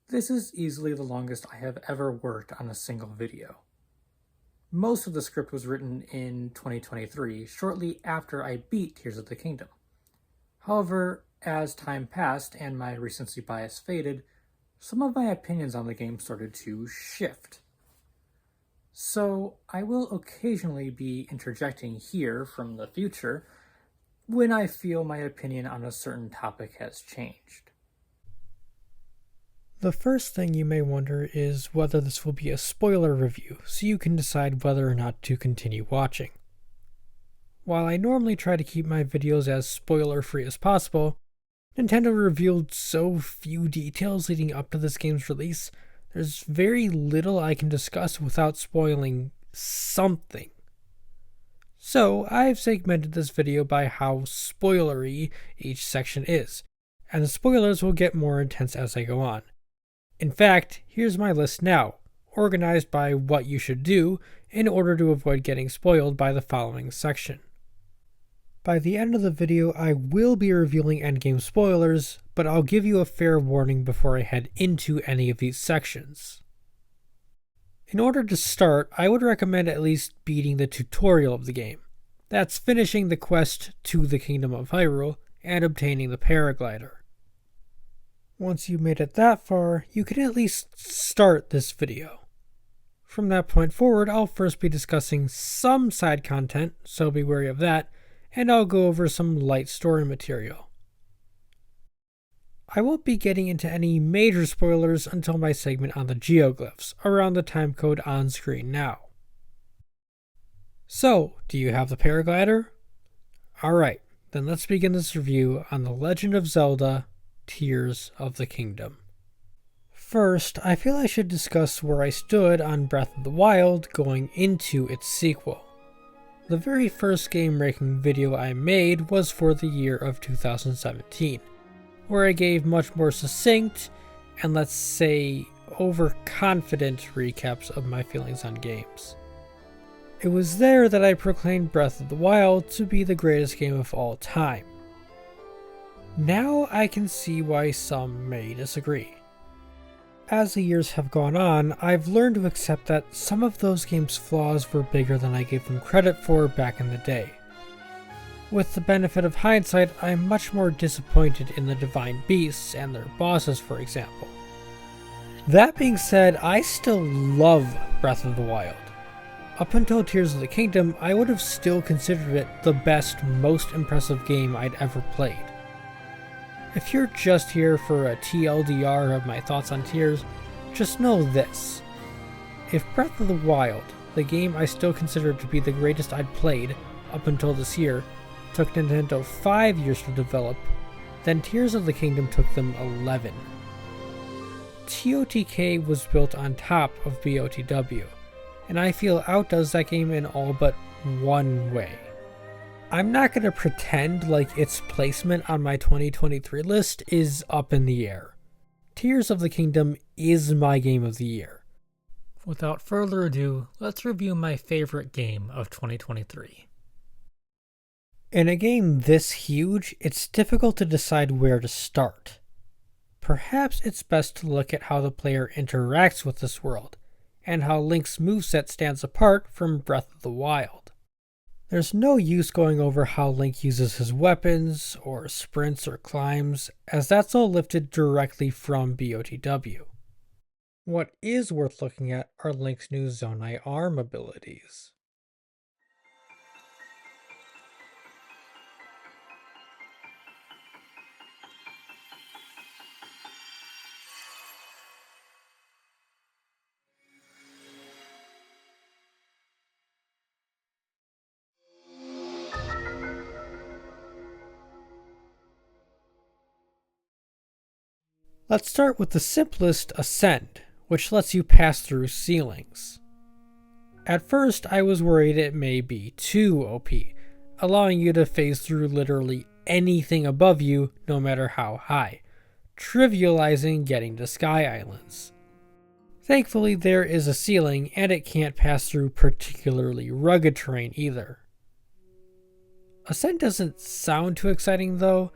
This is easily the longest I have ever worked on a single video. Most of the script was written in 2023, shortly after I beat Tears of the Kingdom. However, as time passed and my recency bias faded, some of my opinions on the game started to shift. So I will occasionally be interjecting here from the future when I feel my opinion on a certain topic has changed. The first thing you may wonder is whether this will be a spoiler review, so you can decide whether or not to continue watching. While I normally try to keep my videos as spoiler-free as possible, Nintendo revealed so few details leading up to this game's release, there's very little I can discuss without spoiling something. So I've segmented this video by how spoilery each section is, and the spoilers will get more intense as I go on. In fact, here's my list now, organized by what you should do in order to avoid getting spoiled by the following section. By the end of the video, I will be revealing endgame spoilers, but I'll give you a fair warning before I head into any of these sections. In order to start, I would recommend at least beating the tutorial of the game. That's finishing the quest to the Kingdom of Hyrule and obtaining the paraglider. Once you've made it that far, you can at least start this video. From that point forward, I'll first be discussing some side content, so be wary of that, and I'll go over some light story material. I won't be getting into any major spoilers until my segment on the geoglyphs, around the time code on screen now. So, do you have the paraglider? Alright, then let's begin this review on The Legend of Zelda: Tears of the Kingdom. First, I feel I should discuss where I stood on Breath of the Wild going into its sequel. The very first game ranking video I made was for the year of 2017, where I gave much more succinct and, let's say, overconfident recaps of my feelings on games. It was there that I proclaimed Breath of the Wild to be the greatest game of all time. Now I can see why some may disagree. As the years have gone on, I've learned to accept that some of those games' flaws were bigger than I gave them credit for back in the day. With the benefit of hindsight, I'm much more disappointed in the Divine Beasts and their bosses, for example. That being said, I still love Breath of the Wild. Up until Tears of the Kingdom, I would have still considered it the best, most impressive game I'd ever played. If you're just here for a TLDR of my thoughts on Tears, just know this. If Breath of the Wild, the game I still consider to be the greatest I'd played up until this year, took Nintendo 5 years to develop, then Tears of the Kingdom took them 11. TOTK was built on top of BOTW, and I feel outdoes that game in all but one way. I'm not going to pretend like its placement on my 2023 list is up in the air. Tears of the Kingdom is my game of the year. Without further ado, let's review my favorite game of 2023. In a game this huge, it's difficult to decide where to start. Perhaps it's best to look at how the player interacts with this world, and how Link's moveset stands apart from Breath of the Wild. There's no use going over how Link uses his weapons, or sprints or climbs, as that's all lifted directly from BOTW. What is worth looking at are Link's new Zonai Arm abilities. Let's start with the simplest, Ascend, which lets you pass through ceilings. At first, I was worried it may be too OP, allowing you to phase through literally anything above you, no matter how high, trivializing getting to Sky Islands. Thankfully, there is a ceiling, and it can't pass through particularly rugged terrain either. Ascend doesn't sound too exciting though.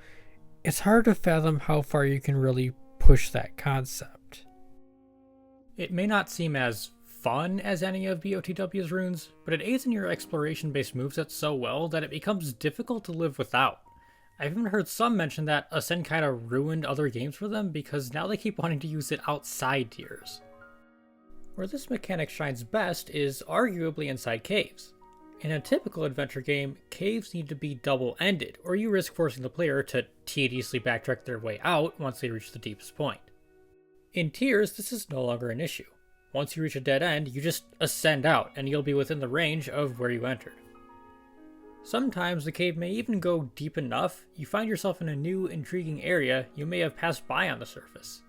It's hard to fathom how far you can really push that concept. It may not seem as fun as any of BOTW's runes, but it aids in your exploration-based moveset so well that it becomes difficult to live without. I've even heard some mention that Ascend kinda ruined other games for them because now they keep wanting to use it outside tiers. Where this mechanic shines best is arguably inside caves. In a typical adventure game, caves need to be double-ended, or you risk forcing the player to tediously backtrack their way out once they reach the deepest point. In tiers, this is no longer an issue. Once you reach a dead end, you just ascend out, and you'll be within the range of where you entered. Sometimes the cave may even go deep enough you find yourself in a new, intriguing area you may have passed by on the surface.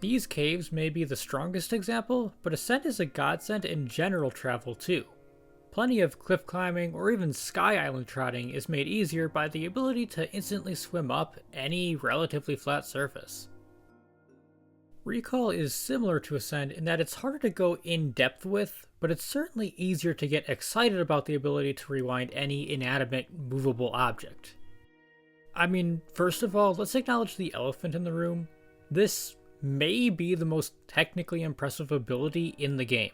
These caves may be the strongest example, but Ascent is a godsend in general travel too. Plenty of cliff climbing or even sky island trotting is made easier by the ability to instantly swim up any relatively flat surface. Recall is similar to Ascend in that it's harder to go in depth with, but it's certainly easier to get excited about the ability to rewind any inanimate, movable object. I mean, first of all, let's acknowledge the elephant in the room. This may be the most technically impressive ability in the game.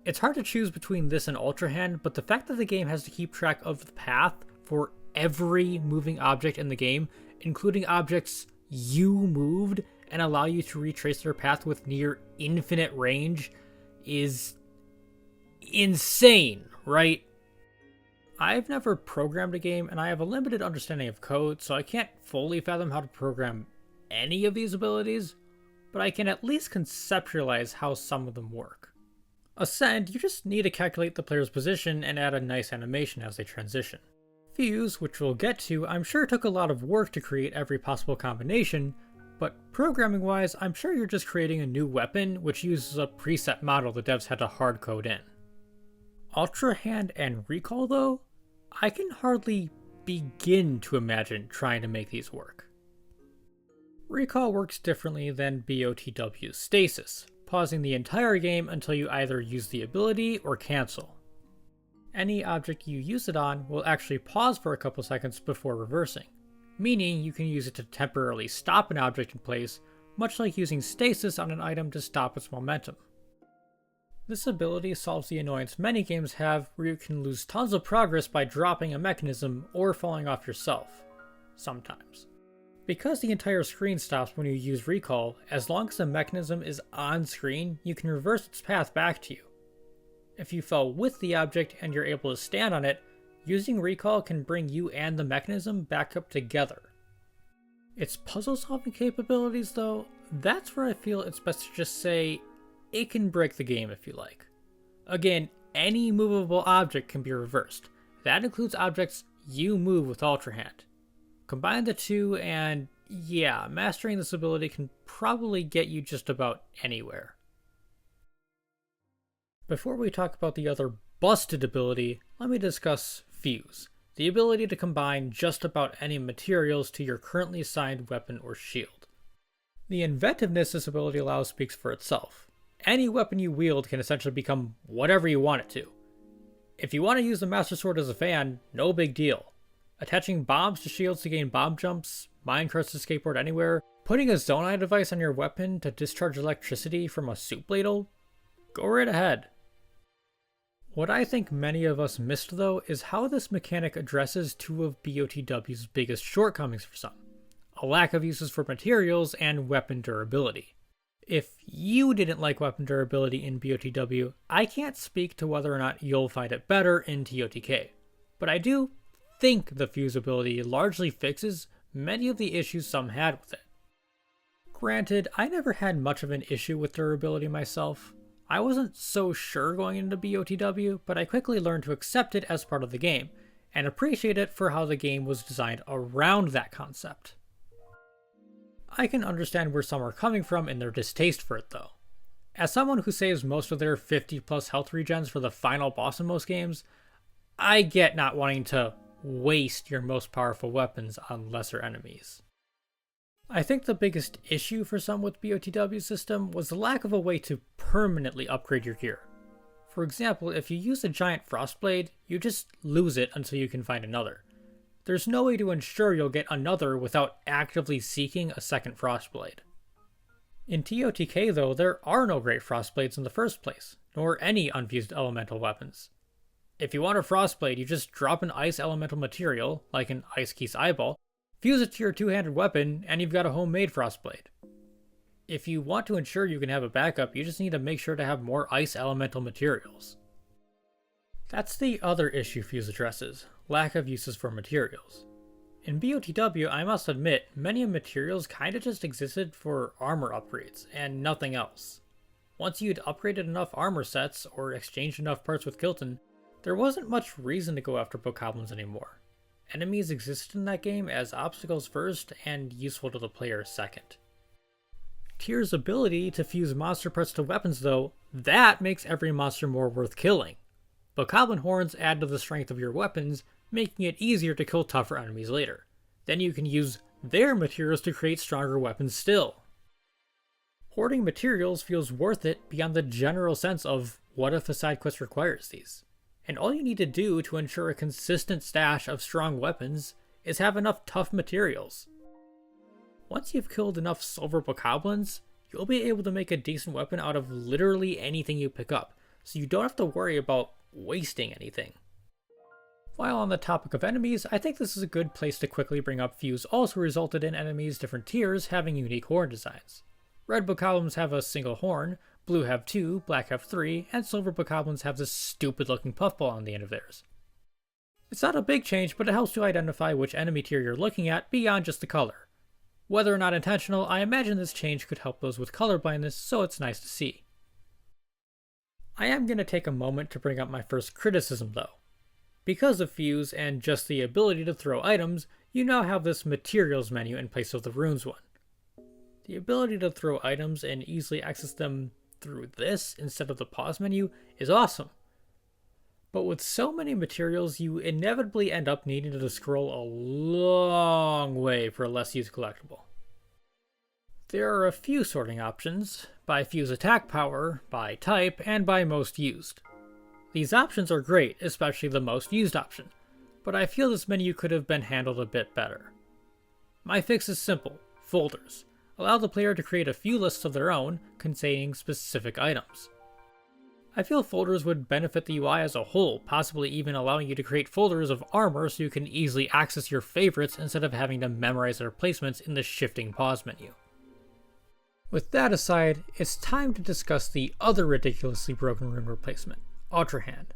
It's hard to choose between this and Ultra Hand, but the fact that the game has to keep track of the path for every moving object in the game, including objects you moved, and allow you to retrace their path with near infinite range, is insane, right? I've never programmed a game, and I have a limited understanding of code, so I can't fully fathom how to program any of these abilities, but I can at least conceptualize how some of them work. Ascend, you just need to calculate the player's position and add a nice animation as they transition. Fuse, which we'll get to, I'm sure took a lot of work to create every possible combination, but programming-wise, I'm sure you're just creating a new weapon which uses a preset model the devs had to hard code in. Ultra Hand and Recall though, I can hardly begin to imagine trying to make these work. Recall works differently than BOTW's Stasis, pausing the entire game until you either use the ability or cancel. Any object you use it on will actually pause for a couple seconds before reversing, meaning you can use it to temporarily stop an object in place, much like using Stasis on an item to stop its momentum. This ability solves the annoyance many games have where you can lose tons of progress by dropping a mechanism or falling off yourself. Sometimes. Because the entire screen stops when you use Recall, as long as the mechanism is on screen, you can reverse its path back to you. If you fell with the object and you're able to stand on it, using Recall can bring you and the mechanism back up together. Its puzzle-solving capabilities, though, that's where I feel it's best to just say, it can break the game if you like. Again, any movable object can be reversed. That includes objects you move with Ultra Hand. Combine the two and, yeah, mastering this ability can probably get you just about anywhere. Before we talk about the other busted ability, let me discuss Fuse, the ability to combine just about any materials to your currently assigned weapon or shield. The inventiveness this ability allows speaks for itself. Any weapon you wield can essentially become whatever you want it to. If you want to use the Master Sword as a fan, no big deal. Attaching bombs to shields to gain bomb jumps, minecarts to skateboard anywhere, putting a Zonai device on your weapon to discharge electricity from a soup ladle? Go right ahead. What I think many of us missed though is how this mechanic addresses two of BOTW's biggest shortcomings for some: a lack of uses for materials and weapon durability. If you didn't like weapon durability in BOTW, I can't speak to whether or not you'll find it better in TOTK, but I do think the Fuse ability largely fixes many of the issues some had with it. Granted, I never had much of an issue with durability myself. I wasn't so sure going into BOTW, but I quickly learned to accept it as part of the game, and appreciate it for how the game was designed around that concept. I can understand where some are coming from in their distaste for it though. As someone who saves most of their 50 plus health regens for the final boss in most games, I get not wanting to waste your most powerful weapons on lesser enemies. I think the biggest issue for some with BOTW's system was the lack of a way to permanently upgrade your gear. For example, if you use a giant Frostblade, you just lose it until you can find another. There's no way to ensure you'll get another without actively seeking a second Frostblade. In TOTK though, there are no Great Frostblades in the first place, nor any unfused elemental weapons. If you want a Frostblade, you just drop an ice elemental material, like an Ice Keys Eyeball, fuse it to your two-handed weapon, and you've got a homemade Frostblade. If you want to ensure you can have a backup, you just need to make sure to have more ice elemental materials. That's the other issue Fuse addresses, lack of uses for materials. In BOTW, I must admit, many materials kinda just existed for armor upgrades, and nothing else. Once you'd upgraded enough armor sets, or exchanged enough parts with Kilton, there wasn't much reason to go after bokoblins anymore. Enemies existed in that game as obstacles first, and useful to the player second. Tyr's ability to fuse monster parts to weapons though, that makes every monster more worth killing. Bokoblin horns add to the strength of your weapons, making it easier to kill tougher enemies later. Then you can use their materials to create stronger weapons still. Hoarding materials feels worth it beyond the general sense of what if a side quest requires these. And all you need to do to ensure a consistent stash of strong weapons is have enough tough materials. Once you've killed enough silver bokoblins, you'll be able to make a decent weapon out of literally anything you pick up, so you don't have to worry about wasting anything. While on the topic of enemies, I think this is a good place to quickly bring up Fuse also resulted in enemies different tiers having unique horn designs. Red bokoblins have a single horn, blue have 2, black have 3, and silver bokoblins have this stupid looking puffball on the end of theirs. It's not a big change, but it helps to identify which enemy tier you're looking at beyond just the color. Whether or not intentional, I imagine this change could help those with colorblindness, so it's nice to see. I am going to take a moment to bring up my first criticism though. Because of Fuse and just the ability to throw items, you now have this materials menu in place of the runes one. The ability to throw items and easily access them through this instead of the pause menu is awesome. But with so many materials, you inevitably end up needing to scroll a long way for a less used collectible. There are a few sorting options, by Fuse attack power, by type, and by most used. These options are great, especially the most used option, but I feel this menu could have been handled a bit better. My fix is simple: folders. Allow the player to create a few lists of their own, containing specific items. I feel folders would benefit the UI as a whole, possibly even allowing you to create folders of armor so you can easily access your favorites instead of having to memorize their placements in the shifting pause menu. With that aside, it's time to discuss the other ridiculously broken rune replacement, Ultra Hand.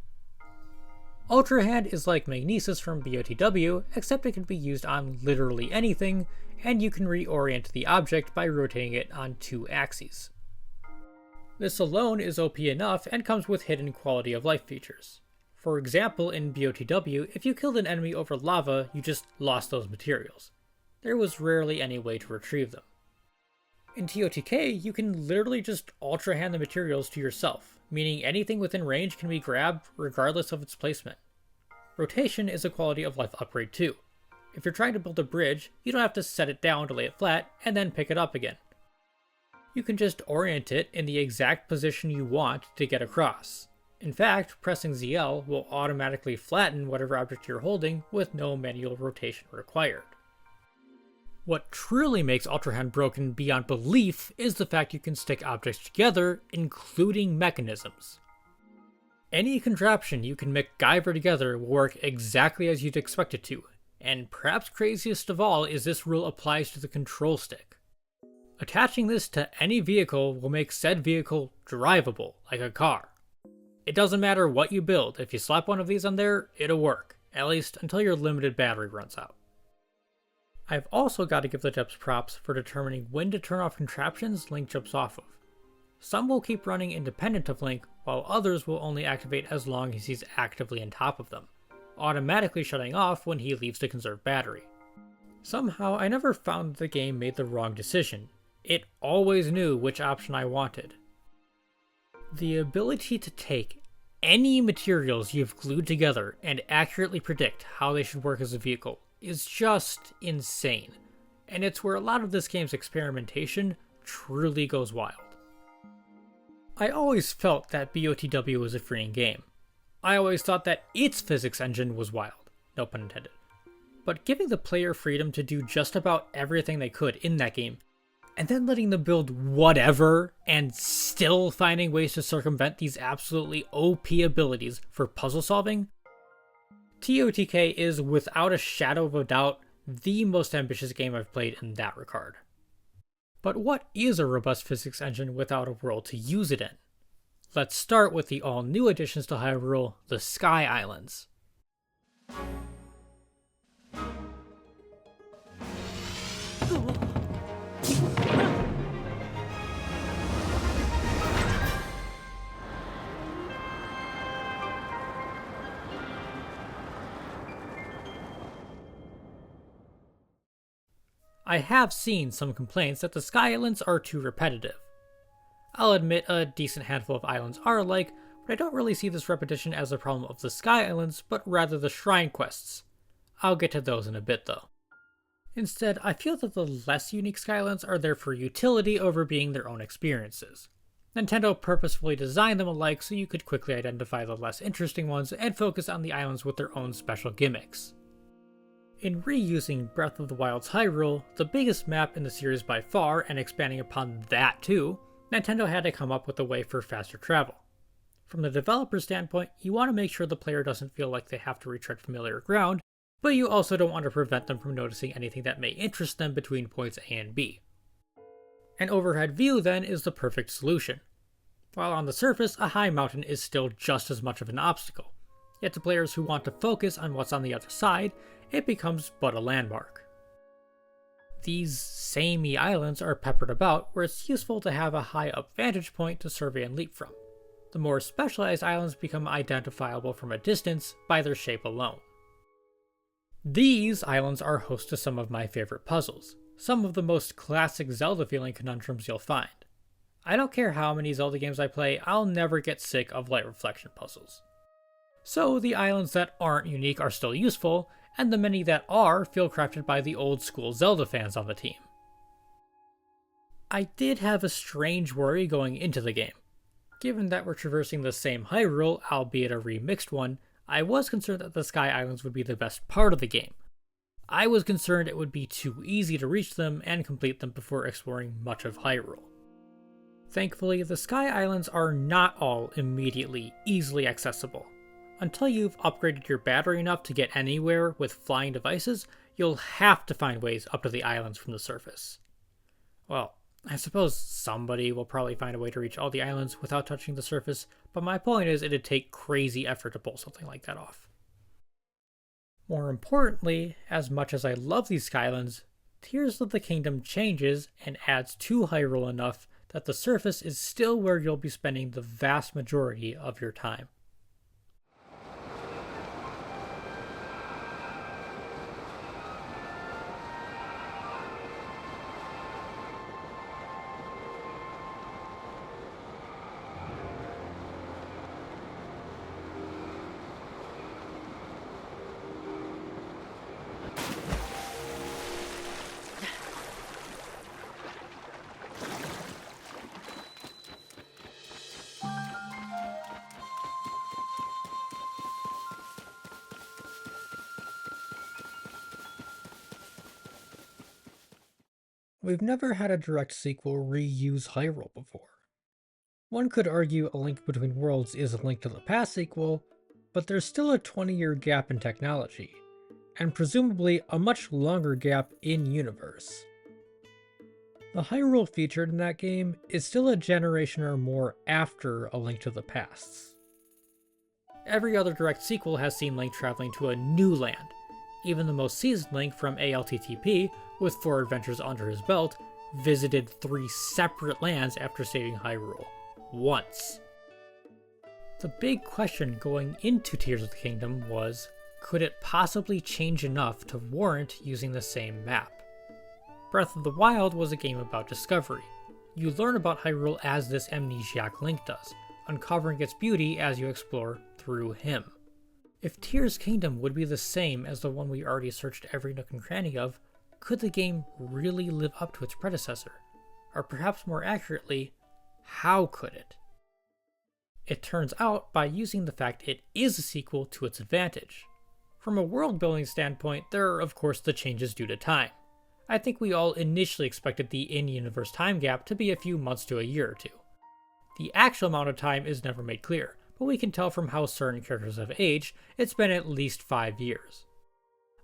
Ultra Hand is like Magnesis from BOTW, except it can be used on literally anything, and you can reorient the object by rotating it on 2 axes. This alone is OP enough and comes with hidden quality of life features. For example, in BOTW, if you killed an enemy over lava, you just lost those materials. There was rarely any way to retrieve them. In TOTK, you can literally just Ultra Hand the materials to yourself, meaning anything within range can be grabbed regardless of its placement. Rotation is a quality of life upgrade too. If you're trying to build a bridge, you don't have to set it down to lay it flat and then pick it up again. You can just orient it in the exact position you want to get across. In fact, pressing ZL will automatically flatten whatever object you're holding with no manual rotation required. What truly makes Ultra Hand broken beyond belief is the fact you can stick objects together, including mechanisms. Any contraption you can MacGyver together will work exactly as you'd expect it to, and perhaps craziest of all is this rule applies to the control stick. Attaching this to any vehicle will make said vehicle drivable, like a car. It doesn't matter what you build, if you slap one of these on there, it'll work, at least until your limited battery runs out. I've also got to give the devs props for determining when to turn off contraptions Link jumps off of. Some will keep running independent of Link, while others will only activate as long as he's actively on top of them, automatically shutting off when he leaves to conserve battery. Somehow, I never found the game made the wrong decision. It always knew which option I wanted. The ability to take any materials you've glued together and accurately predict how they should work as a vehicle is just insane, and it's where a lot of this game's experimentation truly goes wild. I always felt that BOTW was a freeing game. I always thought that its physics engine was wild, no pun intended. But giving the player freedom to do just about everything they could in that game and then letting them build whatever and still finding ways to circumvent these absolutely OP abilities for puzzle solving, TOTK is without a shadow of a doubt the most ambitious game I've played in that regard. But what is a robust physics engine without a world to use it in? Let's start with the all-new additions to Hyrule, the Sky Islands. I have seen some complaints that the Sky Islands are too repetitive. I'll admit a decent handful of islands are alike, but I don't really see this repetition as a problem of the Sky Islands, but rather the shrine quests. I'll get to those in a bit though. Instead, I feel that the less unique Sky Islands are there for utility over being their own experiences. Nintendo purposefully designed them alike so you could quickly identify the less interesting ones and focus on the islands with their own special gimmicks. In reusing Breath of the Wild's Hyrule, the biggest map in the series by far, and expanding upon that too, Nintendo had to come up with a way for faster travel. From the developer's standpoint, you want to make sure the player doesn't feel like they have to retread familiar ground, but you also don't want to prevent them from noticing anything that may interest them between points A and B. An overhead view then is the perfect solution. While on the surface, a high mountain is still just as much of an obstacle, yet to players who want to focus on what's on the other side, it becomes but a landmark. These samey islands are peppered about where it's useful to have a high up vantage point to survey and leap from. The more specialized islands become identifiable from a distance by their shape alone. These islands are host to some of my favorite puzzles, some of the most classic Zelda feeling conundrums you'll find. I don't care how many Zelda games I play, I'll never get sick of light reflection puzzles. So the islands that aren't unique are still useful, and the many that are feel crafted by the old school Zelda fans on the team. I did have a strange worry going into the game. Given that we're traversing the same Hyrule, albeit a remixed one, I was concerned that the Sky Islands would be the best part of the game. I was concerned it would be too easy to reach them and complete them before exploring much of Hyrule. Thankfully, the Sky Islands are not all immediately easily accessible. Until you've upgraded your battery enough to get anywhere with flying devices, you'll have to find ways up to the islands from the surface. Well, I suppose somebody will probably find a way to reach all the islands without touching the surface, but my point is it'd take crazy effort to pull something like that off. More importantly, as much as I love these Skylands, Tears of the Kingdom changes and adds to Hyrule enough that the surface is still where you'll be spending the vast majority of your time. We've never had a direct sequel reuse Hyrule before. One could argue A Link Between Worlds is a Link to the Past sequel, but there's still a 20-year gap in technology, and presumably a much longer gap in universe. The Hyrule featured in that game is still a generation or more after A Link to the Past. Every other direct sequel has seen Link traveling to a new land. Even the most seasoned Link from ALTTP, with 4 adventures under his belt, visited 3 separate lands after saving Hyrule. Once. The big question going into Tears of the Kingdom was, could it possibly change enough to warrant using the same map? Breath of the Wild was a game about discovery. You learn about Hyrule as this amnesiac Link does, uncovering its beauty as you explore through him. If Tears Kingdom would be the same as the one we already searched every nook and cranny of, could the game really live up to its predecessor? Or perhaps more accurately, how could it? It turns out by using the fact it is a sequel to its advantage. From a world building standpoint, there are of course the changes due to time. I think we all initially expected the in-universe time gap to be a few months to a year or two. The actual amount of time is never made clear, but we can tell from how certain characters have aged, it's been at least 5 years.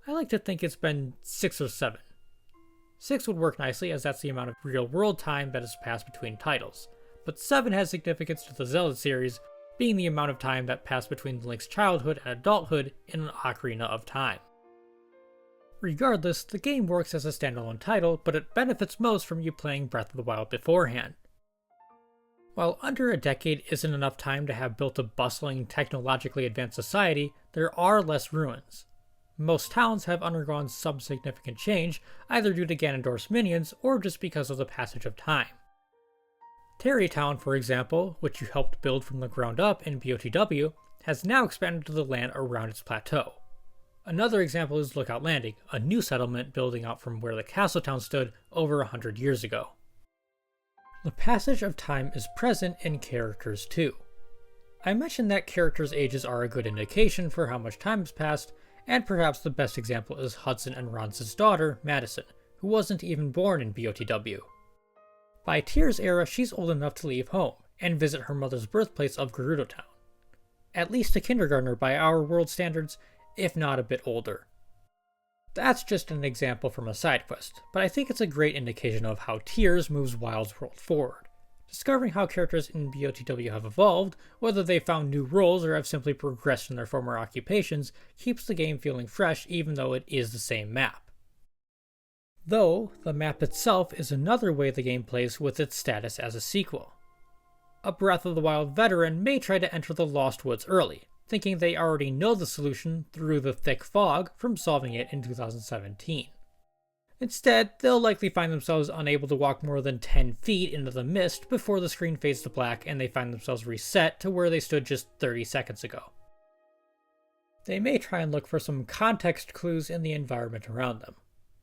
I like to think it's been 6 or 7. 6 would work nicely, as that's the amount of real-world time that has passed between titles, but 7 has significance to the Zelda series, being the amount of time that passed between Link's childhood and adulthood in an Ocarina of Time. Regardless, the game works as a standalone title, but it benefits most from you playing Breath of the Wild beforehand. While under a decade isn't enough time to have built a bustling, technologically advanced society, there are less ruins. Most towns have undergone some significant change, either due to Ganondorf's minions or just because of the passage of time. Tarrey Town, for example, which you helped build from the ground up in BOTW, has now expanded to the land around its plateau. Another example is Lookout Landing, a new settlement building out from where the castle town stood over 100 years ago. The passage of time is present in characters too. I mentioned that characters' ages are a good indication for how much time has passed, and perhaps the best example is Hudson and Ron's daughter, Madison, who wasn't even born in BOTW. By Tears' era, she's old enough to leave home and visit her mother's birthplace of Gerudo Town. At least a kindergartner by our world standards, if not a bit older. That's just an example from a side quest, but I think it's a great indication of how Tears moves Wild's world forward. Discovering how characters in BOTW have evolved, whether they found new roles or have simply progressed in their former occupations, keeps the game feeling fresh even though it is the same map. Though, the map itself is another way the game plays with its status as a sequel. A Breath of the Wild veteran may try to enter the Lost Woods early, thinking they already know the solution through the thick fog from solving it in 2017. Instead, they'll likely find themselves unable to walk more than 10 feet into the mist before the screen fades to black and they find themselves reset to where they stood just 30 seconds ago. They may try and look for some context clues in the environment around them,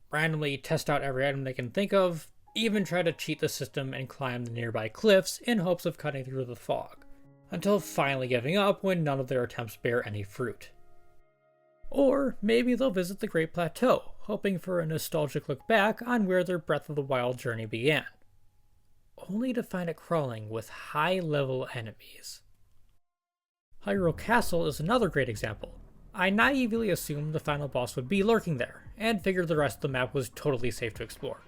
randomly test out every item they can think of, even try to cheat the system and climb the nearby cliffs in hopes of cutting through the fog, until finally giving up when none of their attempts bear any fruit. Or maybe they'll visit the Great Plateau, hoping for a nostalgic look back on where their Breath of the Wild journey began, only to find it crawling with high-level enemies. Hyrule Castle is another great example. I naively assumed the final boss would be lurking there, and figured the rest of the map was totally safe to explore.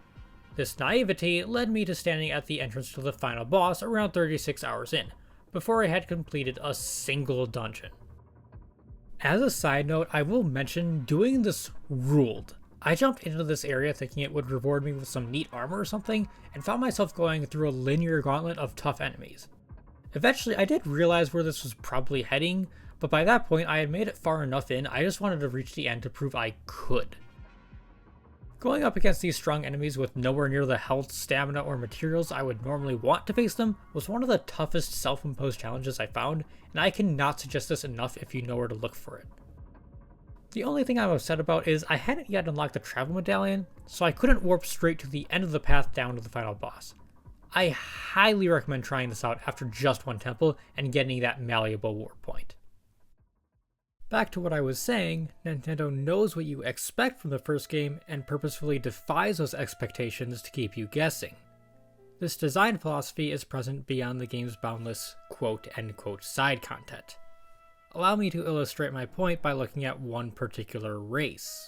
This naivety led me to standing at the entrance to the final boss around 36 hours in, before I had completed a single dungeon. As a side note, I will mention doing this ruled. I jumped into this area thinking it would reward me with some neat armor or something, and found myself going through a linear gauntlet of tough enemies. Eventually, I did realize where this was probably heading, but by that point I had made it far enough in, I just wanted to reach the end to prove I could. Going up against these strong enemies with nowhere near the health, stamina, or materials I would normally want to face them was one of the toughest self-imposed challenges I found, and I cannot suggest this enough if you know where to look for it. The only thing I'm upset about is I hadn't yet unlocked the travel medallion, so I couldn't warp straight to the end of the path down to the final boss. I highly recommend trying this out after just one temple and getting that malleable warp point. Back to what I was saying, Nintendo knows what you expect from the first game and purposefully defies those expectations to keep you guessing. This design philosophy is present beyond the game's boundless quote-unquote side content. Allow me to illustrate my point by looking at one particular race.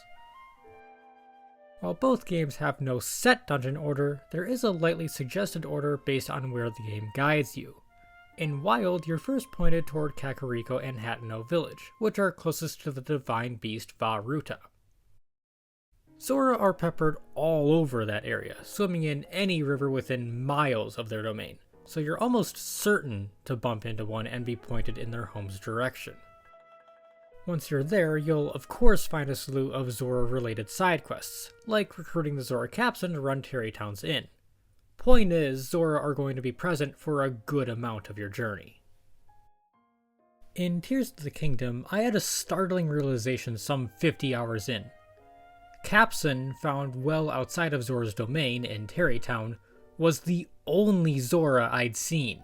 While both games have no set dungeon order, there is a lightly suggested order based on where the game guides you. In Wild, you're first pointed toward Kakariko and Hateno Village, which are closest to the divine beast Vah Ruta. Zora are peppered all over that area, swimming in any river within miles of their domain, so you're almost certain to bump into one and be pointed in their home's direction. Once you're there, you'll of course find a slew of Zora-related side quests, like recruiting the Zora Captain to run Tarrey Town's inn. Point is, Zora are going to be present for a good amount of your journey. In Tears of the Kingdom, I had a startling realization some 50 hours in. Capson, found well outside of Zora's domain in Tarrey Town, was the only Zora I'd seen.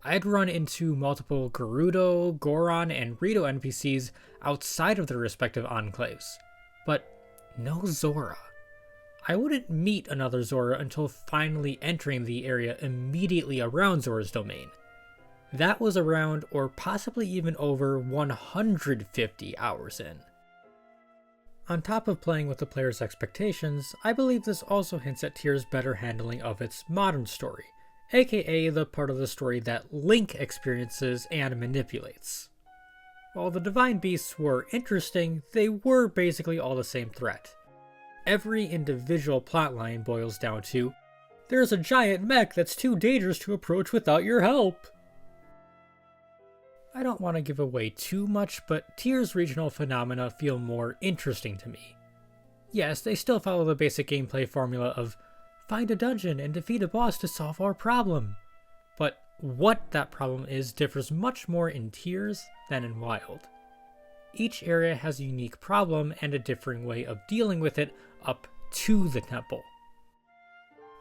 I'd run into multiple Gerudo, Goron, and Rito NPCs outside of their respective enclaves, but no Zora. I wouldn't meet another Zora until finally entering the area immediately around Zora's domain. That was around or possibly even over 150 hours in. On top of playing with the player's expectations, I believe this also hints at Tyr's better handling of its modern story, aka the part of the story that Link experiences and manipulates. While the Divine Beasts were interesting, they were basically all the same threat. Every individual plotline boils down to, there's a giant mech that's too dangerous to approach without your help. I don't want to give away too much, but Tyr's regional phenomena feel more interesting to me. Yes, they still follow the basic gameplay formula of find a dungeon and defeat a boss to solve our problem. But what that problem is differs much more in Tears than in Wild. Each area has a unique problem and a differing way of dealing with it up to the temple.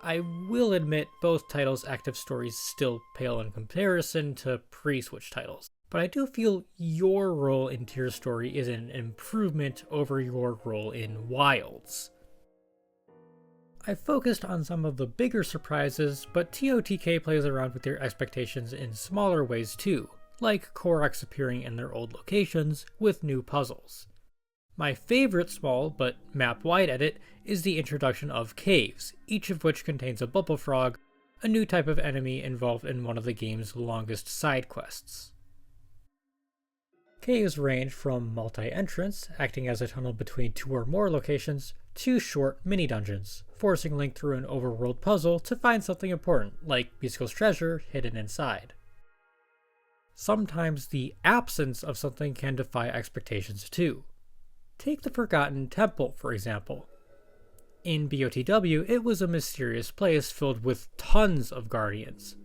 I will admit both titles' active stories still pale in comparison to pre-Switch titles, but I do feel your role in Tears' story is an improvement over your role in Wild's. I focused on some of the bigger surprises, but TOTK plays around with their expectations in smaller ways too, like Koroks appearing in their old locations with new puzzles. My favorite small but map-wide edit is the introduction of caves, each of which contains a bubble frog, a new type of enemy involved in one of the game's longest side quests. Caves range from multi-entrance, acting as a tunnel between two or more locations, to short mini-dungeons, forcing Link through an overworld puzzle to find something important, like Misko's treasure hidden inside. Sometimes the absence of something can defy expectations too. Take the Forgotten Temple, for example. In BOTW, it was a mysterious place filled with tons of guardians.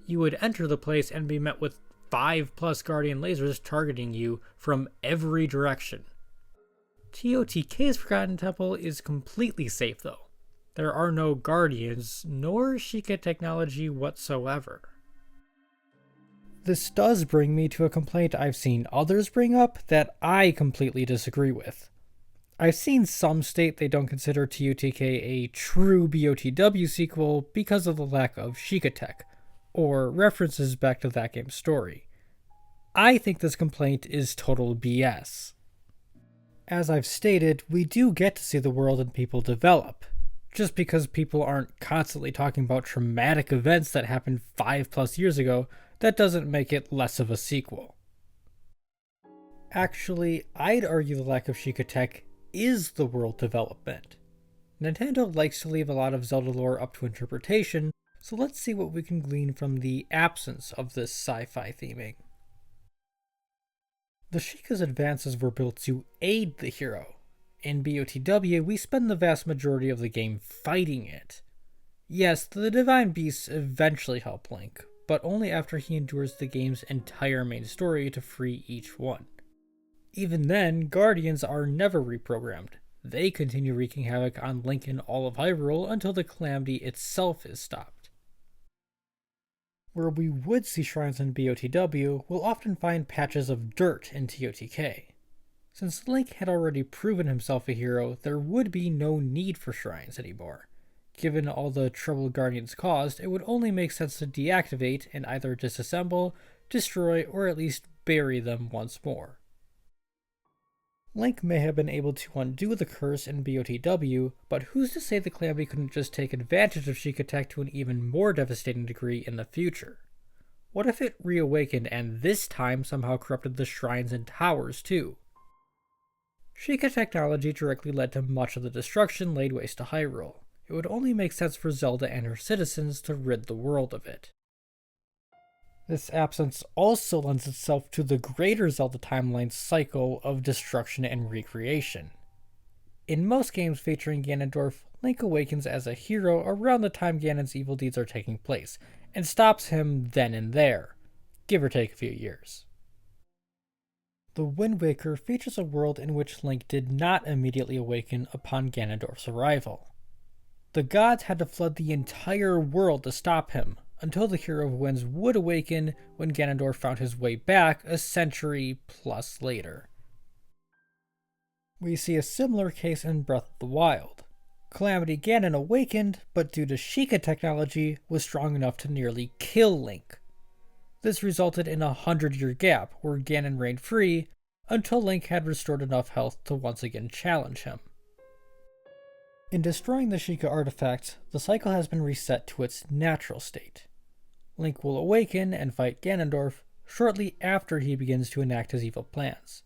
You would enter the place and be met with 5+ guardian lasers targeting you from every direction. TOTK's Forgotten Temple is completely safe though. There are no guardians, nor Sheikah technology whatsoever. This does bring me to a complaint I've seen others bring up that I completely disagree with. I've seen some state they don't consider TOTK a true BOTW sequel because of the lack of Sheikah tech, or references back to that game's story. I think this complaint is total BS. As I've stated, we do get to see the world and people develop. Just because people aren't constantly talking about traumatic events that happened 5+ years ago, that doesn't make it less of a sequel. Actually, I'd argue the lack of Sheikah tech is the world development. Nintendo likes to leave a lot of Zelda lore up to interpretation, so let's see what we can glean from the absence of this sci-fi theming. The Sheikah's advances were built to aid the hero. In BOTW, we spend the vast majority of the game fighting it. Yes, the Divine Beasts eventually help Link, but only after he endures the game's entire main story to free each one. Even then, Guardians are never reprogrammed. They continue wreaking havoc on Link and all of Hyrule until the calamity itself is stopped. Where we would see shrines in BOTW, we'll often find patches of dirt in TOTK. Since Link had already proven himself a hero, there would be no need for shrines anymore. Given all the trouble Guardians caused, it would only make sense to deactivate and either disassemble, destroy, or at least bury them once more. Link may have been able to undo the curse in BOTW, but who's to say the Calamity couldn't just take advantage of Sheikah tech to an even more devastating degree in the future? What if it reawakened and this time somehow corrupted the shrines and towers too? Sheikah technology directly led to much of the destruction laid waste to Hyrule. It would only make sense for Zelda and her citizens to rid the world of it. This absence also lends itself to the greater Zelda timeline's cycle of destruction and recreation. In most games featuring Ganondorf, Link awakens as a hero around the time Ganon's evil deeds are taking place, and stops him then and there, give or take a few years. The Wind Waker features a world in which Link did not immediately awaken upon Ganondorf's arrival. The gods had to flood the entire world to stop him, until the Hero of Winds would awaken when Ganondorf found his way back a century plus later. We see a similar case in Breath of the Wild. Calamity Ganon awakened, but due to Sheikah technology, was strong enough to nearly kill Link. This resulted in a 100-year gap where Ganon reigned free until Link had restored enough health to once again challenge him. In destroying the Sheikah artifact, the cycle has been reset to its natural state. Link will awaken and fight Ganondorf shortly after he begins to enact his evil plans.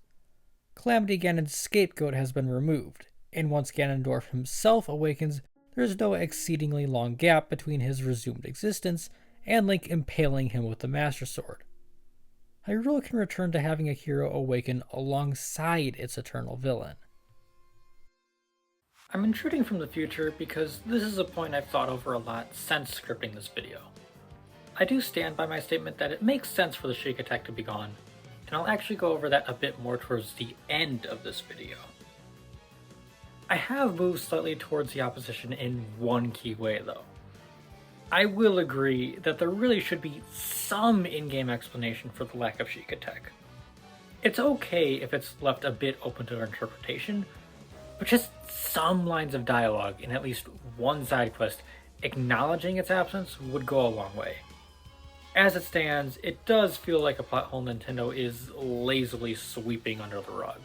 Calamity Ganon's scapegoat has been removed, and once Ganondorf himself awakens, there is no exceedingly long gap between his resumed existence and Link impaling him with the Master Sword. Hyrule can return to having a hero awaken alongside its eternal villain. I'm intruding from the future because this is a point I've thought over a lot since scripting this video. I do stand by my statement that it makes sense for the Sheikah tech to be gone, and I'll actually go over that a bit more towards the end of this video. I have moved slightly towards the opposition in one key way though. I will agree that there really should be some in-game explanation for the lack of Sheikah tech. It's okay if it's left a bit open to interpretation, but just some lines of dialogue in at least one side quest acknowledging its absence would go a long way. As it stands, it does feel like a plot hole Nintendo is lazily sweeping under the rug.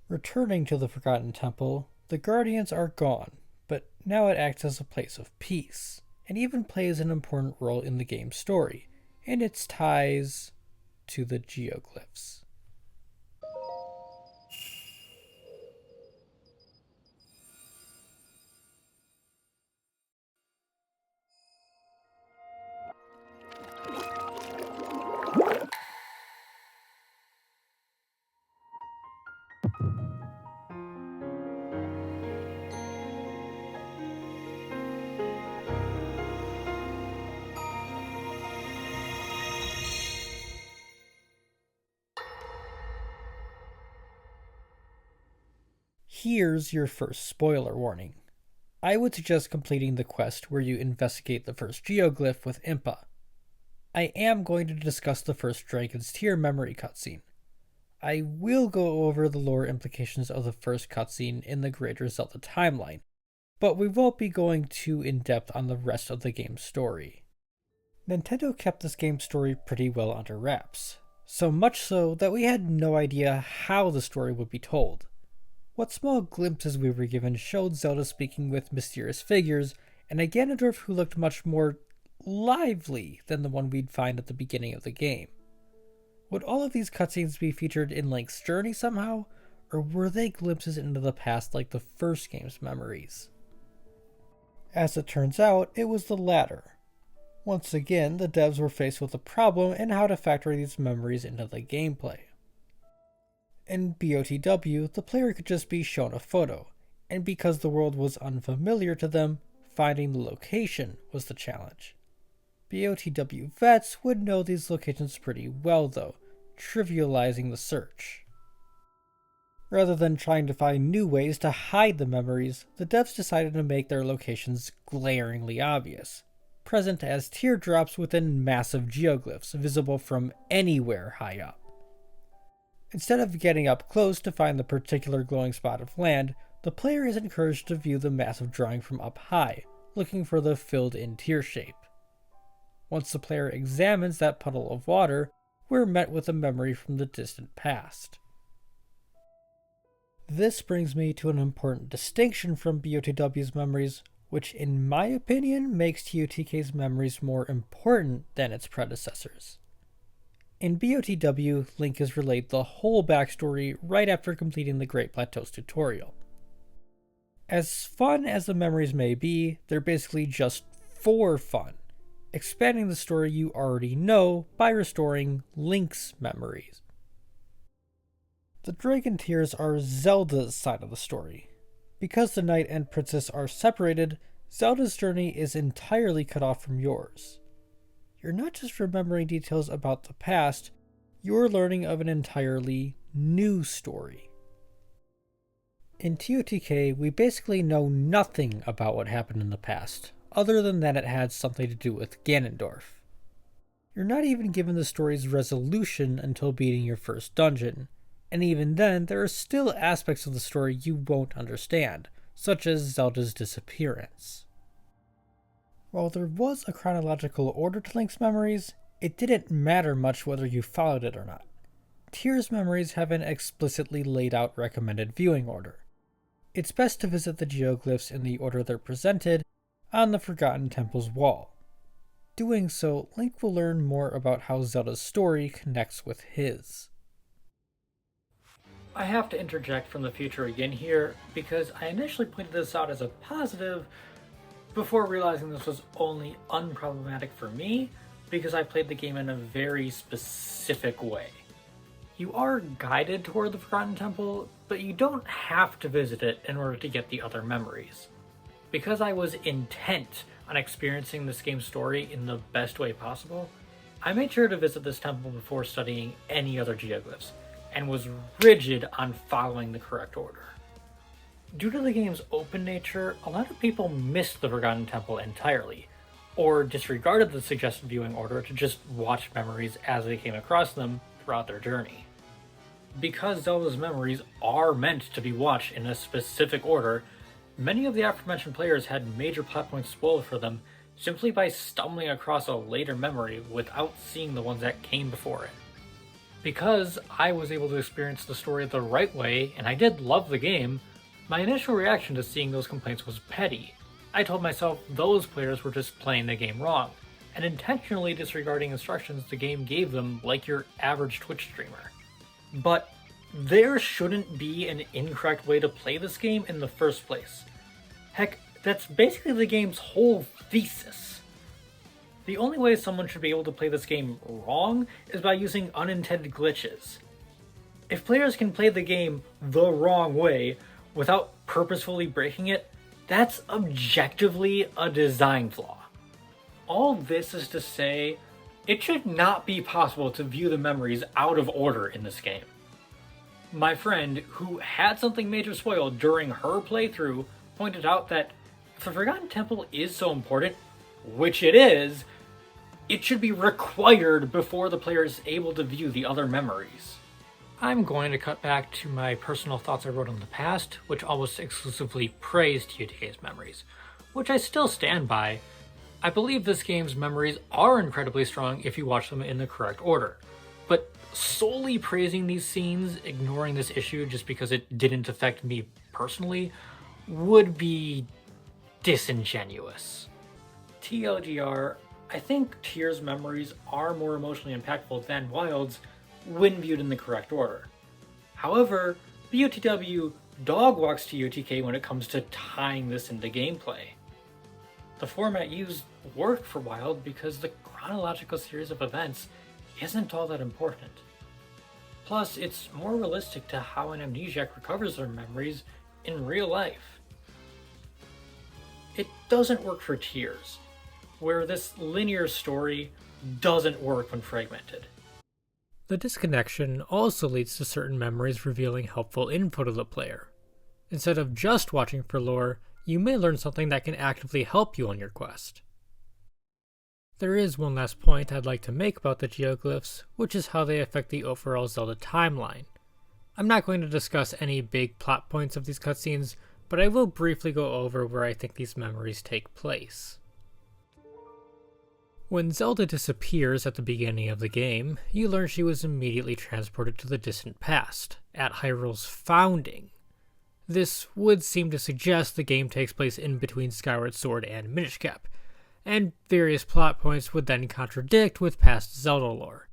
Returning to the Forgotten Temple, the Guardians are gone, but now it acts as a place of peace, and even plays an important role in the game's story, and its ties to the geoglyphs. Here's your first spoiler warning. I would suggest completing the quest where you investigate the first geoglyph with Impa. I am going to discuss the first Dragon's Tear memory cutscene. I will go over the lore implications of the first cutscene in the greater Zelda timeline, but we won't be going too in-depth on the rest of the game's story. Nintendo kept this game's story pretty well under wraps, so much so that we had no idea how the story would be told. What small glimpses we were given showed Zelda speaking with mysterious figures, and a Ganondorf who looked much more lively than the one we'd find at the beginning of the game. Would all of these cutscenes be featured in Link's journey somehow, or were they glimpses into the past like the first game's memories? As it turns out, it was the latter. Once again, the devs were faced with a problem in how to factor these memories into the gameplay. In BOTW, the player could just be shown a photo, and because the world was unfamiliar to them, finding the location was the challenge. BOTW vets would know these locations pretty well though, trivializing the search. Rather than trying to find new ways to hide the memories, the devs decided to make their locations glaringly obvious, present as teardrops within massive geoglyphs visible from anywhere high up. Instead of getting up close to find the particular glowing spot of land, the player is encouraged to view the massive drawing from up high, looking for the filled-in tear shape. Once the player examines that puddle of water, we're met with a memory from the distant past. This brings me to an important distinction from BOTW's memories, which in my opinion makes TOTK's memories more important than its predecessors. In BOTW, Link is relayed the whole backstory right after completing the Great Plateaus tutorial. As fun as the memories may be, they're basically just for fun, expanding the story you already know by restoring Link's memories. The Dragon Tears are Zelda's side of the story. Because the Knight and Princess are separated, Zelda's journey is entirely cut off from yours. You're not just remembering details about the past, you're learning of an entirely new story. In TOTK, we basically know nothing about what happened in the past, other than that it had something to do with Ganondorf. You're not even given the story's resolution until beating your first dungeon, and even then there are still aspects of the story you won't understand, such as Zelda's disappearance. While there was a chronological order to Link's memories, it didn't matter much whether you followed it or not. Tears memories have an explicitly laid out recommended viewing order. It's best to visit the geoglyphs in the order they're presented on the Forgotten Temple's wall. Doing so, Link will learn more about how Zelda's story connects with his. I have to interject from the future again here, because I initially pointed this out as a positive before realizing this was only unproblematic for me because I played the game in a very specific way. You are guided toward the Forgotten Temple, but you don't have to visit it in order to get the other memories. Because I was intent on experiencing this game's story in the best way possible, I made sure to visit this temple before studying any other geoglyphs, and was rigid on following the correct order. Due to the game's open nature, a lot of people missed the Forgotten Temple entirely, or disregarded the suggested viewing order to just watch memories as they came across them throughout their journey. Because Zelda's memories are meant to be watched in a specific order, many of the aforementioned players had major plot points spoiled for them simply by stumbling across a later memory without seeing the ones that came before it. Because I was able to experience the story the right way, and I did love the game, my initial reaction to seeing those complaints was petty. I told myself those players were just playing the game wrong, and intentionally disregarding instructions the game gave them like your average Twitch streamer. But there shouldn't be an incorrect way to play this game in the first place. Heck, that's basically the game's whole thesis. The only way someone should be able to play this game wrong is by using unintended glitches. If players can play the game the wrong way without purposefully breaking it, that's objectively a design flaw. All this is to say, it should not be possible to view the memories out of order in this game. My friend, who had something major spoiled during her playthrough, pointed out that if the Forgotten Temple is so important, which it is, it should be required before the player is able to view the other memories. I'm going to cut back to my personal thoughts I wrote in the past, which almost exclusively praised UTK's memories, which I still stand by. I believe this game's memories are incredibly strong if you watch them in the correct order, but solely praising these scenes, ignoring this issue just because it didn't affect me personally, would be disingenuous. TLDR, I think Tears' memories are more emotionally impactful than Wild's when viewed in the correct order. However, BOTW dog walks to UTK when it comes to tying this into gameplay. The format used worked for Wild because the chronological series of events isn't all that important. Plus, it's more realistic to how an amnesiac recovers their memories in real life. It doesn't work for Tears, where this linear story doesn't work when fragmented. The disconnection also leads to certain memories revealing helpful info to the player. Instead of just watching for lore, you may learn something that can actively help you on your quest. There is one last point I'd like to make about the geoglyphs, which is how they affect the overall Zelda timeline. I'm not going to discuss any big plot points of these cutscenes, but I will briefly go over where I think these memories take place. When Zelda disappears at the beginning of the game, you learn she was immediately transported to the distant past, at Hyrule's founding. This would seem to suggest the game takes place in between Skyward Sword and Minish Cap, and various plot points would then contradict with past Zelda lore.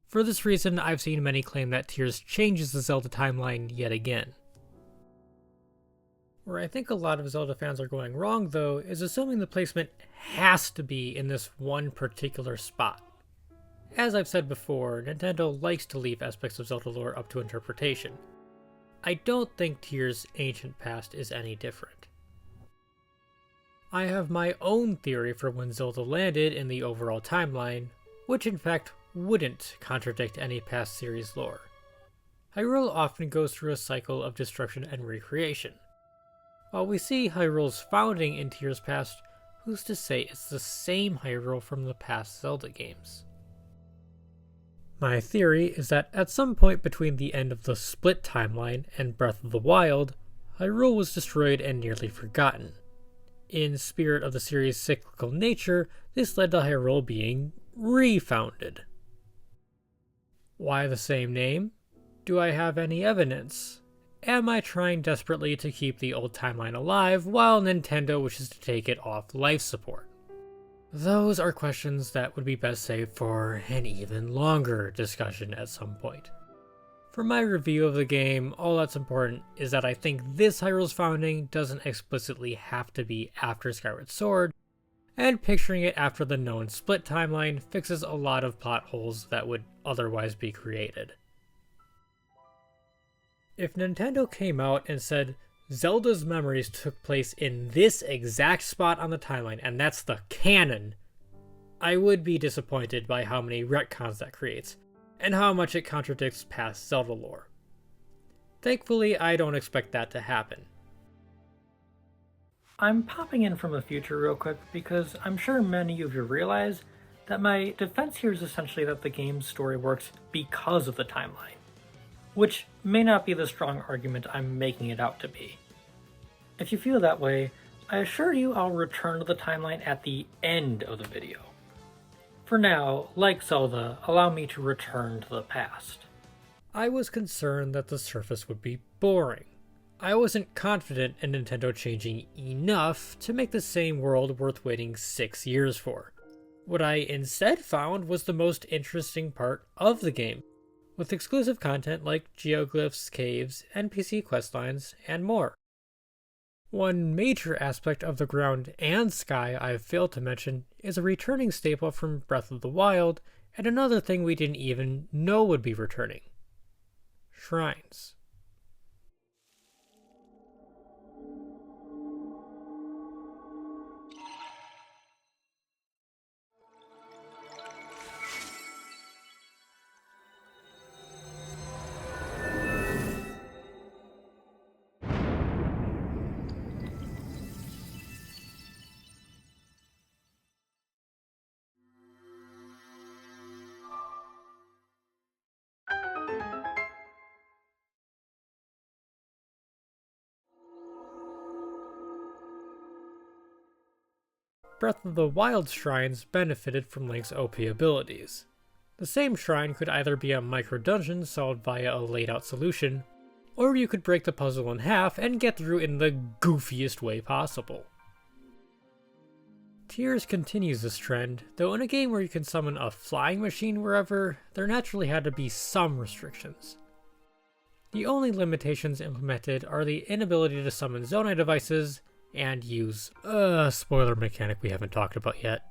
For this reason, I've seen many claim that Tears changes the Zelda timeline yet again. Where I think a lot of Zelda fans are going wrong, though, is assuming the placement has to be in this one particular spot. As I've said before, Nintendo likes to leave aspects of Zelda lore up to interpretation. I don't think Tears' ancient past is any different. I have my own theory for when Zelda landed in the overall timeline, which in fact wouldn't contradict any past series lore. Hyrule often goes through a cycle of destruction and recreation. While we see Hyrule's founding in Tears' past, who's to say it's the same Hyrule from the past Zelda games? My theory is that at some point between the end of the Split timeline and Breath of the Wild, Hyrule was destroyed and nearly forgotten. In spirit of the series' cyclical nature, this led to Hyrule being refounded. Why the same name? Do I have any evidence? Am I trying desperately to keep the old timeline alive while Nintendo wishes to take it off life support? Those are questions that would be best saved for an even longer discussion at some point. For my review of the game, all that's important is that I think this Hyrule's founding doesn't explicitly have to be after Skyward Sword, and picturing it after the known split timeline fixes a lot of plot holes that would otherwise be created. If Nintendo came out and said, Zelda's memories took place in this exact spot on the timeline, and that's the canon, I would be disappointed by how many retcons that creates, and how much it contradicts past Zelda lore. Thankfully, I don't expect that to happen. I'm popping in from the future real quick because I'm sure many of you realize that my defense here is essentially that the game's story works because of the timeline, which may not be the strong argument I'm making it out to be. If you feel that way, I assure you I'll return to the timeline at the end of the video. For now, like Zelda, allow me to return to the past. I was concerned that the surface would be boring. I wasn't confident in Nintendo changing enough to make the same world worth waiting 6 years for. What I instead found was the most interesting part of the game, with exclusive content like geoglyphs, caves, NPC questlines, and more. One major aspect of the ground and sky I've failed to mention is a returning staple from Breath of the Wild, and another thing we didn't even know would be returning: shrines. Breath of the Wild shrines benefited from Link's OP abilities. The same shrine could either be a micro-dungeon solved via a laid-out solution, or you could break the puzzle in half and get through in the goofiest way possible. Tears continues this trend, though in a game where you can summon a flying machine wherever, there naturally had to be some restrictions. The only limitations implemented are the inability to summon Zonai devices and use a spoiler mechanic we haven't talked about yet.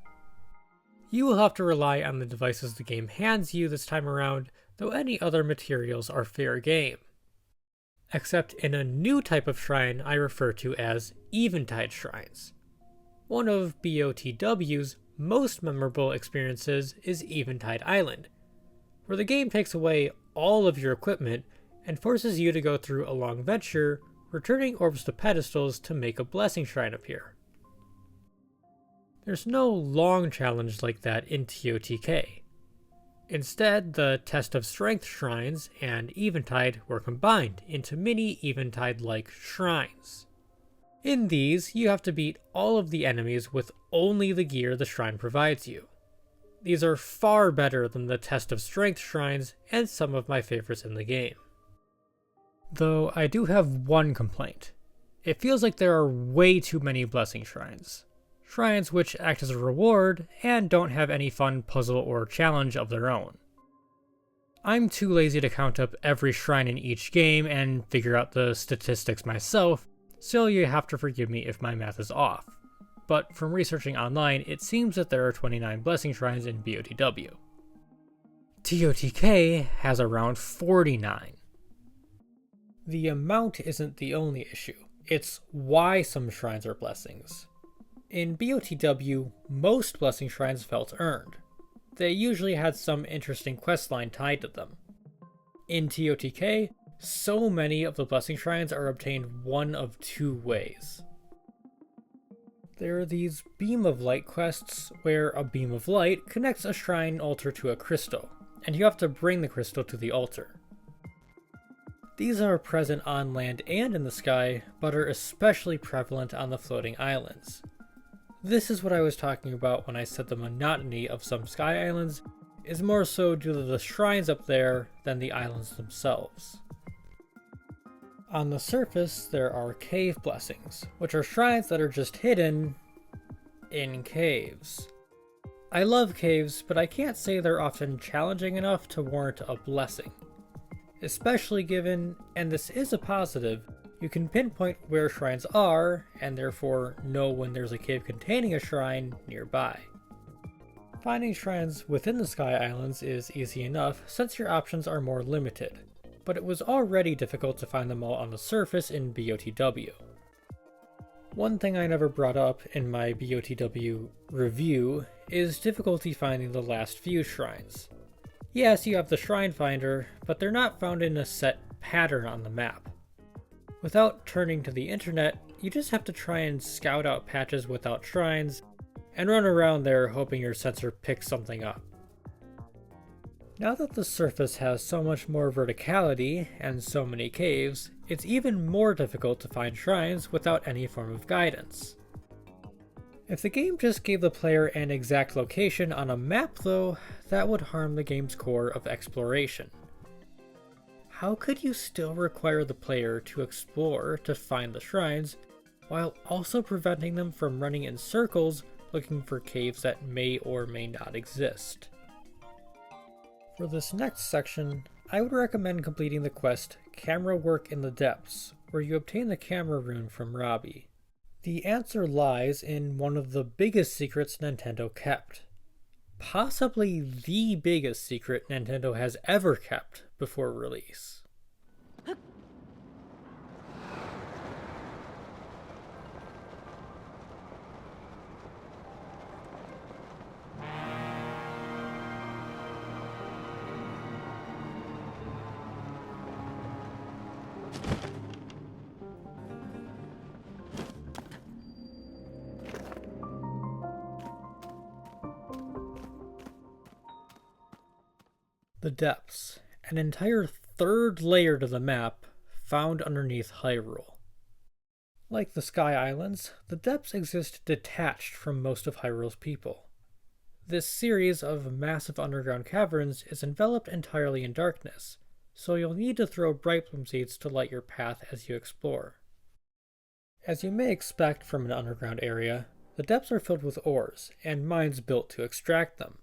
You will have to rely on the devices the game hands you this time around, though any other materials are fair game. Except in a new type of shrine I refer to as Eventide shrines. One of BOTW's most memorable experiences is Eventide Island, where the game takes away all of your equipment and forces you to go through a long venture, returning orbs to pedestals to make a blessing shrine appear. There's no long challenge like that in TOTK. Instead, the Test of Strength shrines and Eventide were combined into mini Eventide-like shrines. In these, you have to beat all of the enemies with only the gear the shrine provides you. These are far better than the Test of Strength shrines and some of my favorites in the game. Though I do have one complaint. It feels like there are way too many blessing shrines. Shrines which act as a reward and don't have any fun puzzle or challenge of their own. I'm too lazy to count up every shrine in each game and figure out the statistics myself, so you have to forgive me if my math is off. But from researching online, it seems that there are 29 blessing shrines in BOTW. TOTK has around 49. The amount isn't the only issue, it's why some shrines are blessings. In BOTW, most blessing shrines felt earned. They usually had some interesting questline tied to them. In TOTK, so many of the blessing shrines are obtained one of two ways. There are these Beam of Light quests, where a beam of light connects a shrine altar to a crystal, and you have to bring the crystal to the altar. These are present on land and in the sky, but are especially prevalent on the floating islands. This is what I was talking about when I said the monotony of some sky islands is more so due to the shrines up there than the islands themselves. On the surface, there are cave blessings, which are shrines that are just hidden in caves. I love caves, but I can't say they're often challenging enough to warrant a blessing. Especially given, and this is a positive, you can pinpoint where shrines are, and therefore know when there's a cave containing a shrine nearby. Finding shrines within the Sky Islands is easy enough since your options are more limited, but it was already difficult to find them all on the surface in BOTW. One thing I never brought up in my BOTW review is difficulty finding the last few shrines. Yes, you have the Shrine Finder, but they're not found in a set pattern on the map. Without turning to the internet, you just have to try and scout out patches without shrines, and run around there hoping your sensor picks something up. Now that the surface has so much more verticality and so many caves, it's even more difficult to find shrines without any form of guidance. If the game just gave the player an exact location on a map though, that would harm the game's core of exploration. How could you still require the player to explore to find the shrines, while also preventing them from running in circles looking for caves that may or may not exist? For this next section, I would recommend completing the quest Camera Work in the Depths, where you obtain the camera rune from Robbie. The answer lies in one of the biggest secrets Nintendo kept. Possibly the biggest secret Nintendo has ever kept before release. The Depths, an entire third layer to the map, found underneath Hyrule. Like the Sky Islands, the Depths exist detached from most of Hyrule's people. This series of massive underground caverns is enveloped entirely in darkness, so you'll need to throw Brightbloom seeds to light your path as you explore. As you may expect from an underground area, the depths are filled with ores, and mines built to extract them.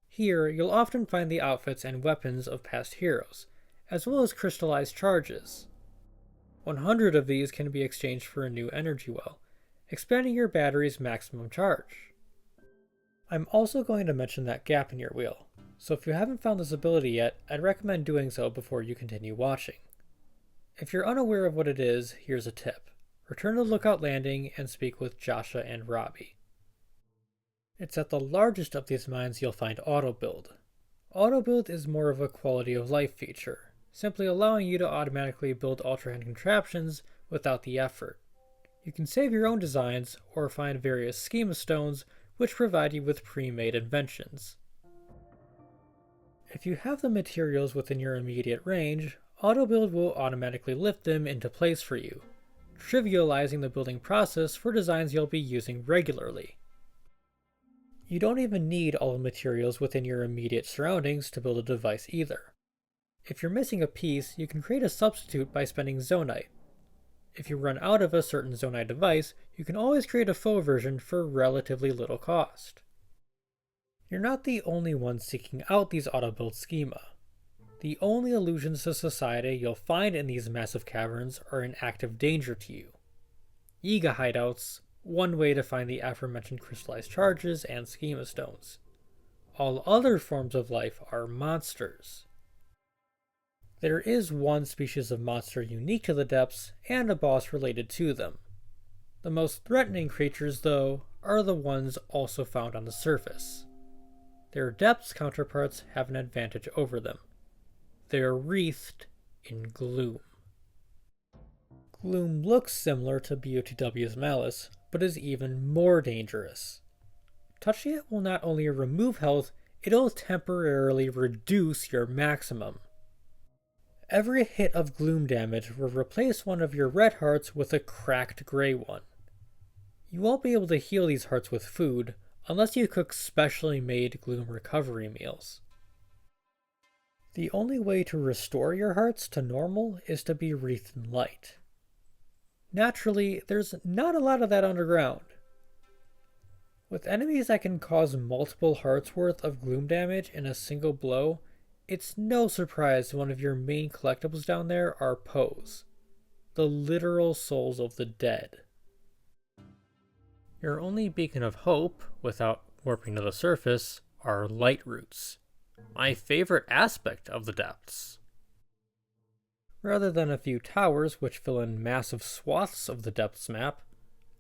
Here, you'll often find the outfits and weapons of past heroes, as well as crystallized charges. 100 of these can be exchanged for a new energy well, expanding your battery's maximum charge. I'm also going to mention that gap in your wheel, so if you haven't found this ability yet, I'd recommend doing so before you continue watching. If you're unaware of what it is, here's a tip. Return to Lookout Landing and speak with Joshua and Robbie. It's at the largest of these mines you'll find Auto Build. Auto Build is more of a quality of life feature, simply allowing you to automatically build Ultra Hand contraptions without the effort. You can save your own designs or find various schema stones which provide you with pre-made inventions. If you have the materials within your immediate range, Auto Build will automatically lift them into place for you, trivializing the building process for designs you'll be using regularly. You don't even need all the materials within your immediate surroundings to build a device either. If you're missing a piece, you can create a substitute by spending Zonite. If you run out of a certain Zonite device, you can always create a faux version for relatively little cost. You're not the only one seeking out these auto-build schema. The only allusions to society you'll find in these massive caverns are in active danger to you. Yiga hideouts, one way to find the aforementioned crystallized charges and schema stones. All other forms of life are monsters. There is one species of monster unique to the depths and a boss related to them. The most threatening creatures, though, are the ones also found on the surface. Their depths counterparts have an advantage over them. They are wreathed in gloom. Gloom looks similar to BOTW's Malice, but is even more dangerous. Touching it will not only remove health, it'll temporarily reduce your maximum. Every hit of gloom damage will replace one of your red hearts with a cracked gray one. You won't be able to heal these hearts with food unless you cook specially made gloom recovery meals. The only way to restore your hearts to normal is to be wreathed in light. Naturally, there's not a lot of that underground. With enemies that can cause multiple hearts worth of gloom damage in a single blow, it's no surprise one of your main collectibles down there are Poes, the literal souls of the dead. Your only beacon of hope, without warping to the surface, are light roots, my favorite aspect of the depths. Rather than a few towers which fill in massive swaths of the depths map,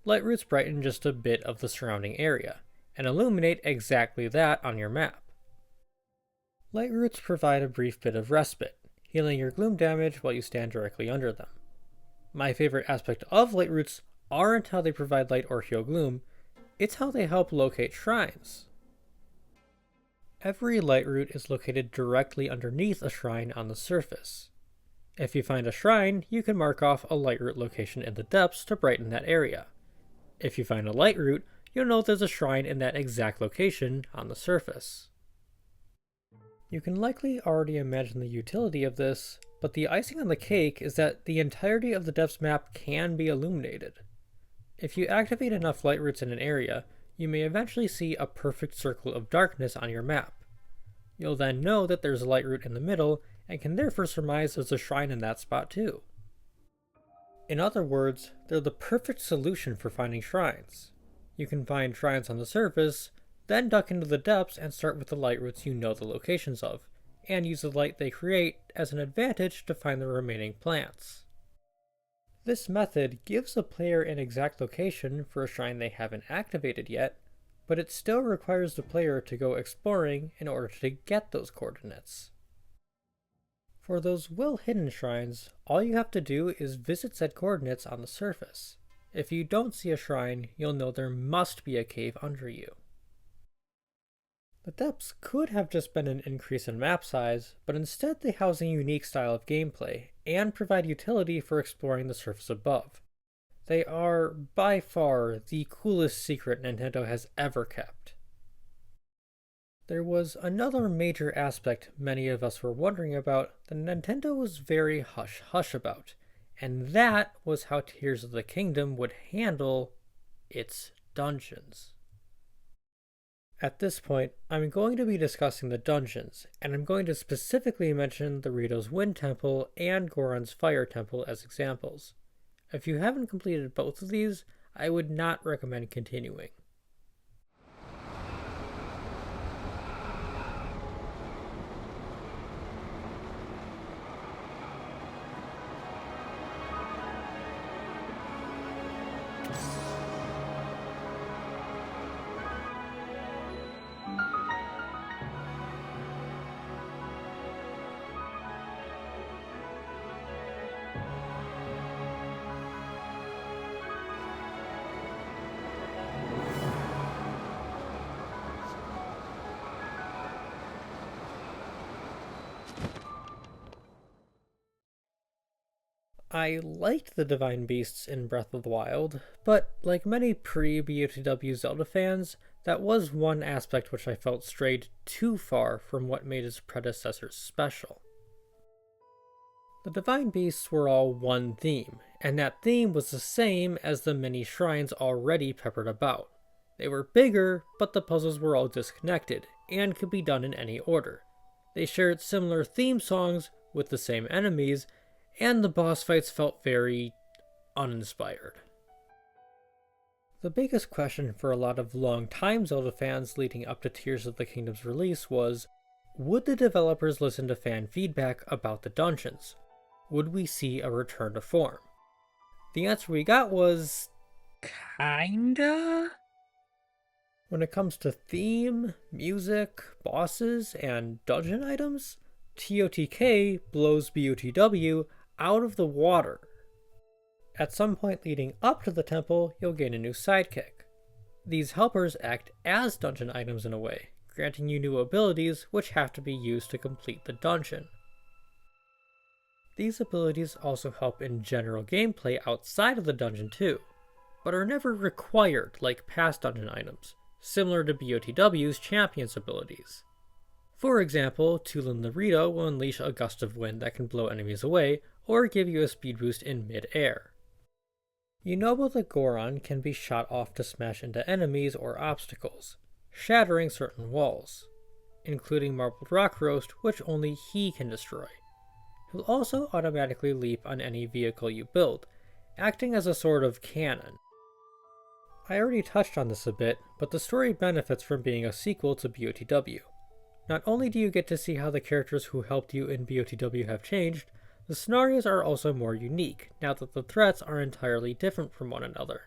light roots brighten just a bit of the surrounding area, and illuminate exactly that on your map. Light roots provide a brief bit of respite, healing your gloom damage while you stand directly under them. My favorite aspect of light roots aren't how they provide light or heal gloom, it's how they help locate shrines. Every light root is located directly underneath a shrine on the surface. If you find a shrine, you can mark off a light root location in the depths to brighten that area. If you find a light root, you'll know there's a shrine in that exact location on the surface. You can likely already imagine the utility of this, but the icing on the cake is that the entirety of the depths map can be illuminated. If you activate enough light roots in an area, you may eventually see a perfect circle of darkness on your map. You'll then know that there's a light root in the middle, and can therefore surmise there's a shrine in that spot too. In other words, they're the perfect solution for finding shrines. You can find shrines on the surface, then duck into the depths and start with the light roots you know the locations of, and use the light they create as an advantage to find the remaining plants. This method gives the player an exact location for a shrine they haven't activated yet, but it still requires the player to go exploring in order to get those coordinates. For those well-hidden shrines, all you have to do is visit said coordinates on the surface. If you don't see a shrine, you'll know there must be a cave under you. The depths could have just been an increase in map size, but instead they house a unique style of gameplay, and provide utility for exploring the surface above. They are, by far, the coolest secret Nintendo has ever kept. There was another major aspect many of us were wondering about that Nintendo was very hush-hush about, and that was how Tears of the Kingdom would handle its dungeons. At this point, I'm going to be discussing the dungeons, and I'm going to specifically mention the Rito's Wind Temple and Goron's Fire Temple as examples. If you haven't completed both of these, I would not recommend continuing. I liked the Divine Beasts in Breath of the Wild, but like many pre-BOTW Zelda fans, that was one aspect which I felt strayed too far from what made its predecessors special. The Divine Beasts were all one theme, and that theme was the same as the many shrines already peppered about. They were bigger, but the puzzles were all disconnected, and could be done in any order. They shared similar theme songs with the same enemies, and the boss fights felt very uninspired. The biggest question for a lot of long-time Zelda fans leading up to Tears of the Kingdom's release was, would the developers listen to fan feedback about the dungeons? Would we see a return to form? The answer we got was, kinda? When it comes to theme, music, bosses, and dungeon items, TOTK blows BOTW out of the water. At some point leading up to the temple, you'll gain a new sidekick. These helpers act as dungeon items in a way, granting you new abilities which have to be used to complete the dungeon. These abilities also help in general gameplay outside of the dungeon too, but are never required like past dungeon items, similar to BOTW's Champion's abilities. For example, Tulin Laredo will unleash a gust of wind that can blow enemies away or give you a speed boost in mid-air. Yunobo the Goron can be shot off to smash into enemies or obstacles, shattering certain walls, including Marbled Rock Roast, which only he can destroy. He'll also automatically leap on any vehicle you build, acting as a sort of cannon. I already touched on this a bit, but the story benefits from being a sequel to BOTW. Not only do you get to see how the characters who helped you in BOTW have changed, the scenarios are also more unique, now that the threats are entirely different from one another.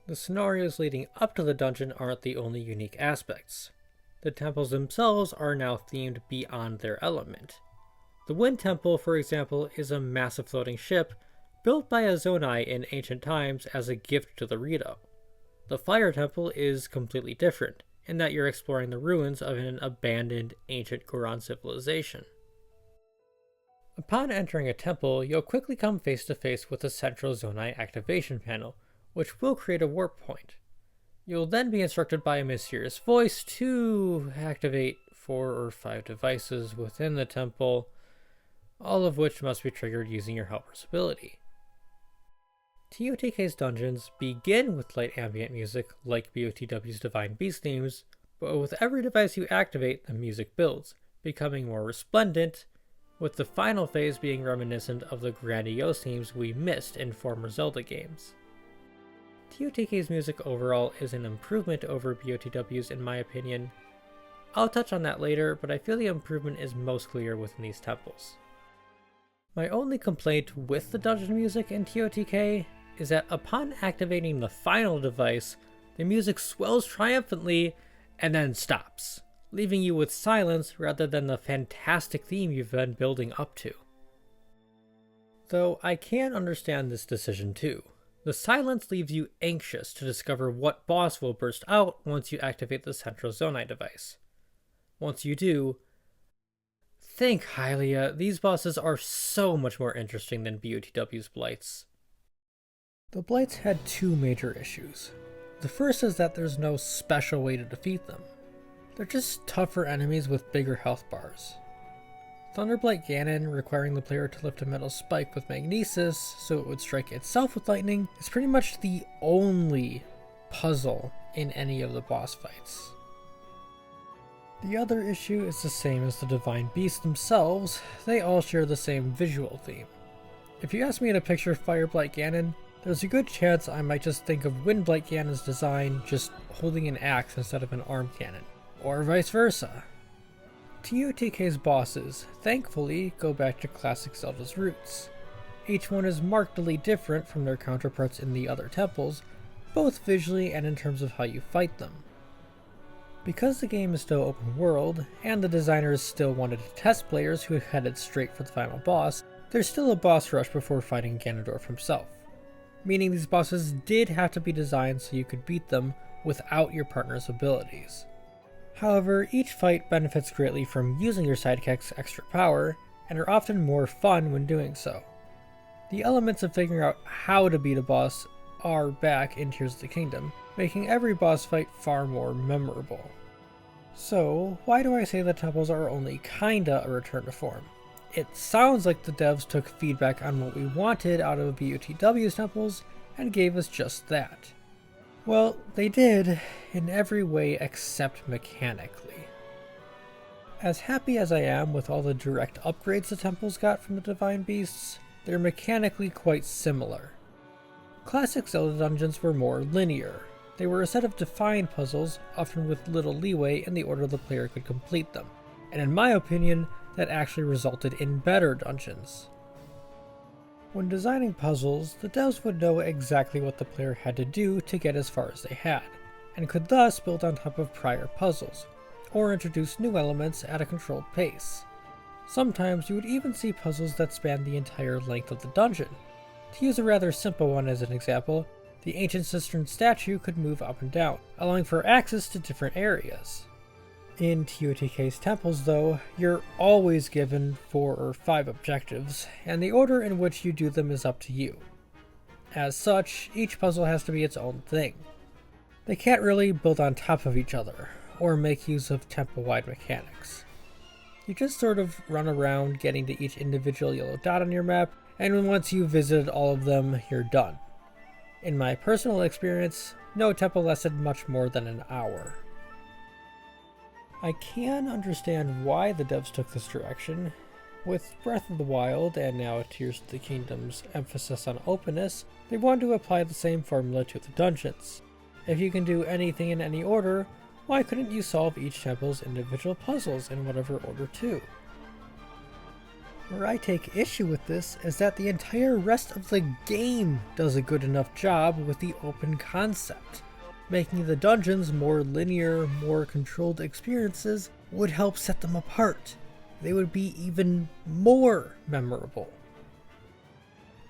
The scenarios leading up to the dungeon aren't the only unique aspects. The temples themselves are now themed beyond their element. The Wind Temple, for example, is a massive floating ship built by a Zonai in ancient times as a gift to the Rito. The Fire Temple is completely different, in that you're exploring the ruins of an abandoned ancient Goron civilization. Upon entering a temple, you'll quickly come face to face with the central Zonai activation panel, which will create a warp point. You'll then be instructed by a mysterious voice to activate 4 or 5 devices within the temple, all of which must be triggered using your helper's ability. TOTK's dungeons begin with light ambient music like BOTW's Divine Beast themes, but with every device you activate, the music builds, becoming more resplendent, with the final phase being reminiscent of the grandiose themes we missed in former Zelda games. TOTK's music overall is an improvement over BOTW's in my opinion. I'll touch on that later, but I feel the improvement is most clear within these temples. My only complaint with the dungeon music in TOTK is that upon activating the final device, the music swells triumphantly and then stops, leaving you with silence rather than the fantastic theme you've been building up to. Though I can understand this decision too. The silence leaves you anxious to discover what boss will burst out once you activate the central Zonai device. Once you do, thank Hylia, these bosses are so much more interesting than BOTW's Blights. The Blights had 2 major issues. The first is that there's no special way to defeat them. They're just tougher enemies with bigger health bars. Thunderblight Ganon, requiring the player to lift a metal spike with magnesis so it would strike itself with lightning, is pretty much the only puzzle in any of the boss fights. The other issue is the same as the Divine Beasts themselves. They all share the same visual theme. If you ask me to picture Fireblight Ganon, there's a good chance I might just think of Windblight Ganon's design just holding an axe instead of an arm cannon, or vice versa. TOTK's bosses, thankfully, go back to classic Zelda's roots. Each one is markedly different from their counterparts in the other temples, both visually and in terms of how you fight them. Because the game is still open world, and the designers still wanted to test players who headed straight for the final boss, there's still a boss rush before fighting Ganondorf himself. Meaning these bosses did have to be designed so you could beat them without your partner's abilities. However, each fight benefits greatly from using your sidekick's extra power, and are often more fun when doing so. The elements of figuring out how to beat a boss are back in Tears of the Kingdom, making every boss fight far more memorable. So, why do I say the temples are only kinda a return to form? It sounds like the devs took feedback on what we wanted out of BOTW's temples and gave us just that. Well, they did, in every way except mechanically. As happy as I am with all the direct upgrades the temples got from the Divine Beasts, they're mechanically quite similar. Classic Zelda dungeons were more linear. They were a set of defined puzzles, often with little leeway in the order the player could complete them, and in my opinion, that actually resulted in better dungeons. When designing puzzles, the devs would know exactly what the player had to do to get as far as they had, and could thus build on top of prior puzzles, or introduce new elements at a controlled pace. Sometimes you would even see puzzles that spanned the entire length of the dungeon. To use a rather simple one as an example, the ancient cistern statue could move up and down, allowing for access to different areas. In TOTK's temples, though, you're always given 4 or 5 objectives, and the order in which you do them is up to you. As such, each puzzle has to be its own thing. They can't really build on top of each other, or make use of temple-wide mechanics. You just sort of run around getting to each individual yellow dot on your map, and once you've visited all of them, you're done. In my personal experience, no temple lasted much more than an hour. I can understand why the devs took this direction. With Breath of the Wild and now Tears of the Kingdom's emphasis on openness, they wanted to apply the same formula to the dungeons. If you can do anything in any order, why couldn't you solve each temple's individual puzzles in whatever order too? Where I take issue with this is that the entire rest of the game does a good enough job with the open concept. Making the dungeons more linear, more controlled experiences would help set them apart. They would be even more memorable.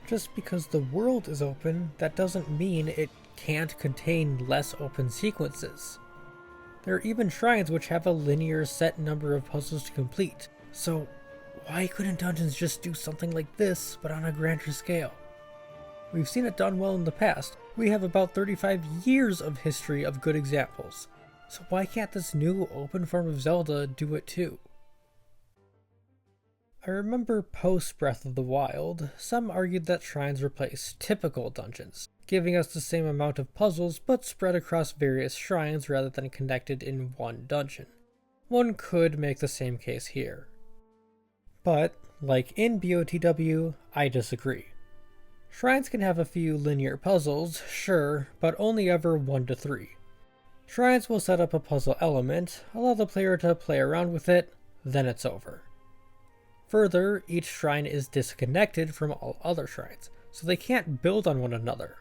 Just because the world is open, that doesn't mean it can't contain less open sequences. There are even shrines which have a linear set number of puzzles to complete, so why couldn't dungeons just do something like this, but on a grander scale? We've seen it done well in the past. We have about 35 years of history of good examples, so why can't this new open form of Zelda do it too? I remember post Breath of the Wild, some argued that shrines replace typical dungeons, giving us the same amount of puzzles but spread across various shrines rather than connected in one dungeon. One could make the same case here. But, like in BOTW, I disagree. Shrines can have a few linear puzzles, sure, but only ever 1 to 3. Shrines will set up a puzzle element, allow the player to play around with it, then it's over. Further, each shrine is disconnected from all other shrines, so they can't build on one another.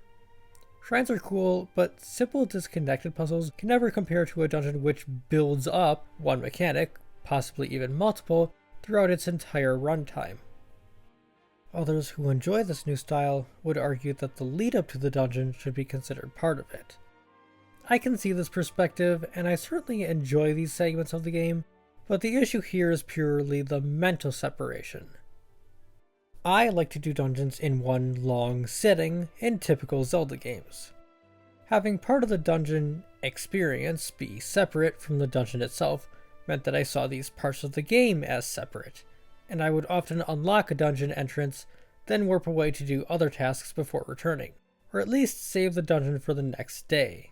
Shrines are cool, but simple disconnected puzzles can never compare to a dungeon which builds up one mechanic, possibly even multiple, throughout its entire runtime. Others who enjoy this new style would argue that the lead up to the dungeon should be considered part of it. I can see this perspective, and I certainly enjoy these segments of the game, but the issue here is purely the mental separation. I like to do dungeons in one long sitting in typical Zelda games. Having part of the dungeon experience be separate from the dungeon itself meant that I saw these parts of the game as separate, and I would often unlock a dungeon entrance, then warp away to do other tasks before returning, or at least save the dungeon for the next day.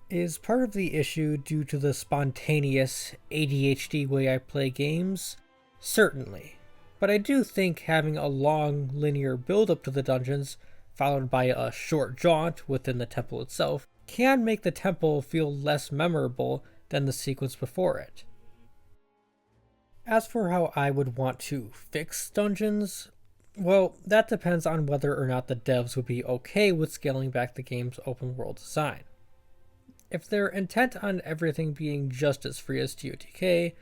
Is part of the issue due to the spontaneous ADHD way I play games? Certainly, but I do think having a long linear build up to the dungeons, followed by a short jaunt within the temple itself, can make the temple feel less memorable than the sequence before it. As for how I would want to fix dungeons, well, that depends on whether or not the devs would be okay with scaling back the game's open world design. If they're intent on everything being just as free as TOTK,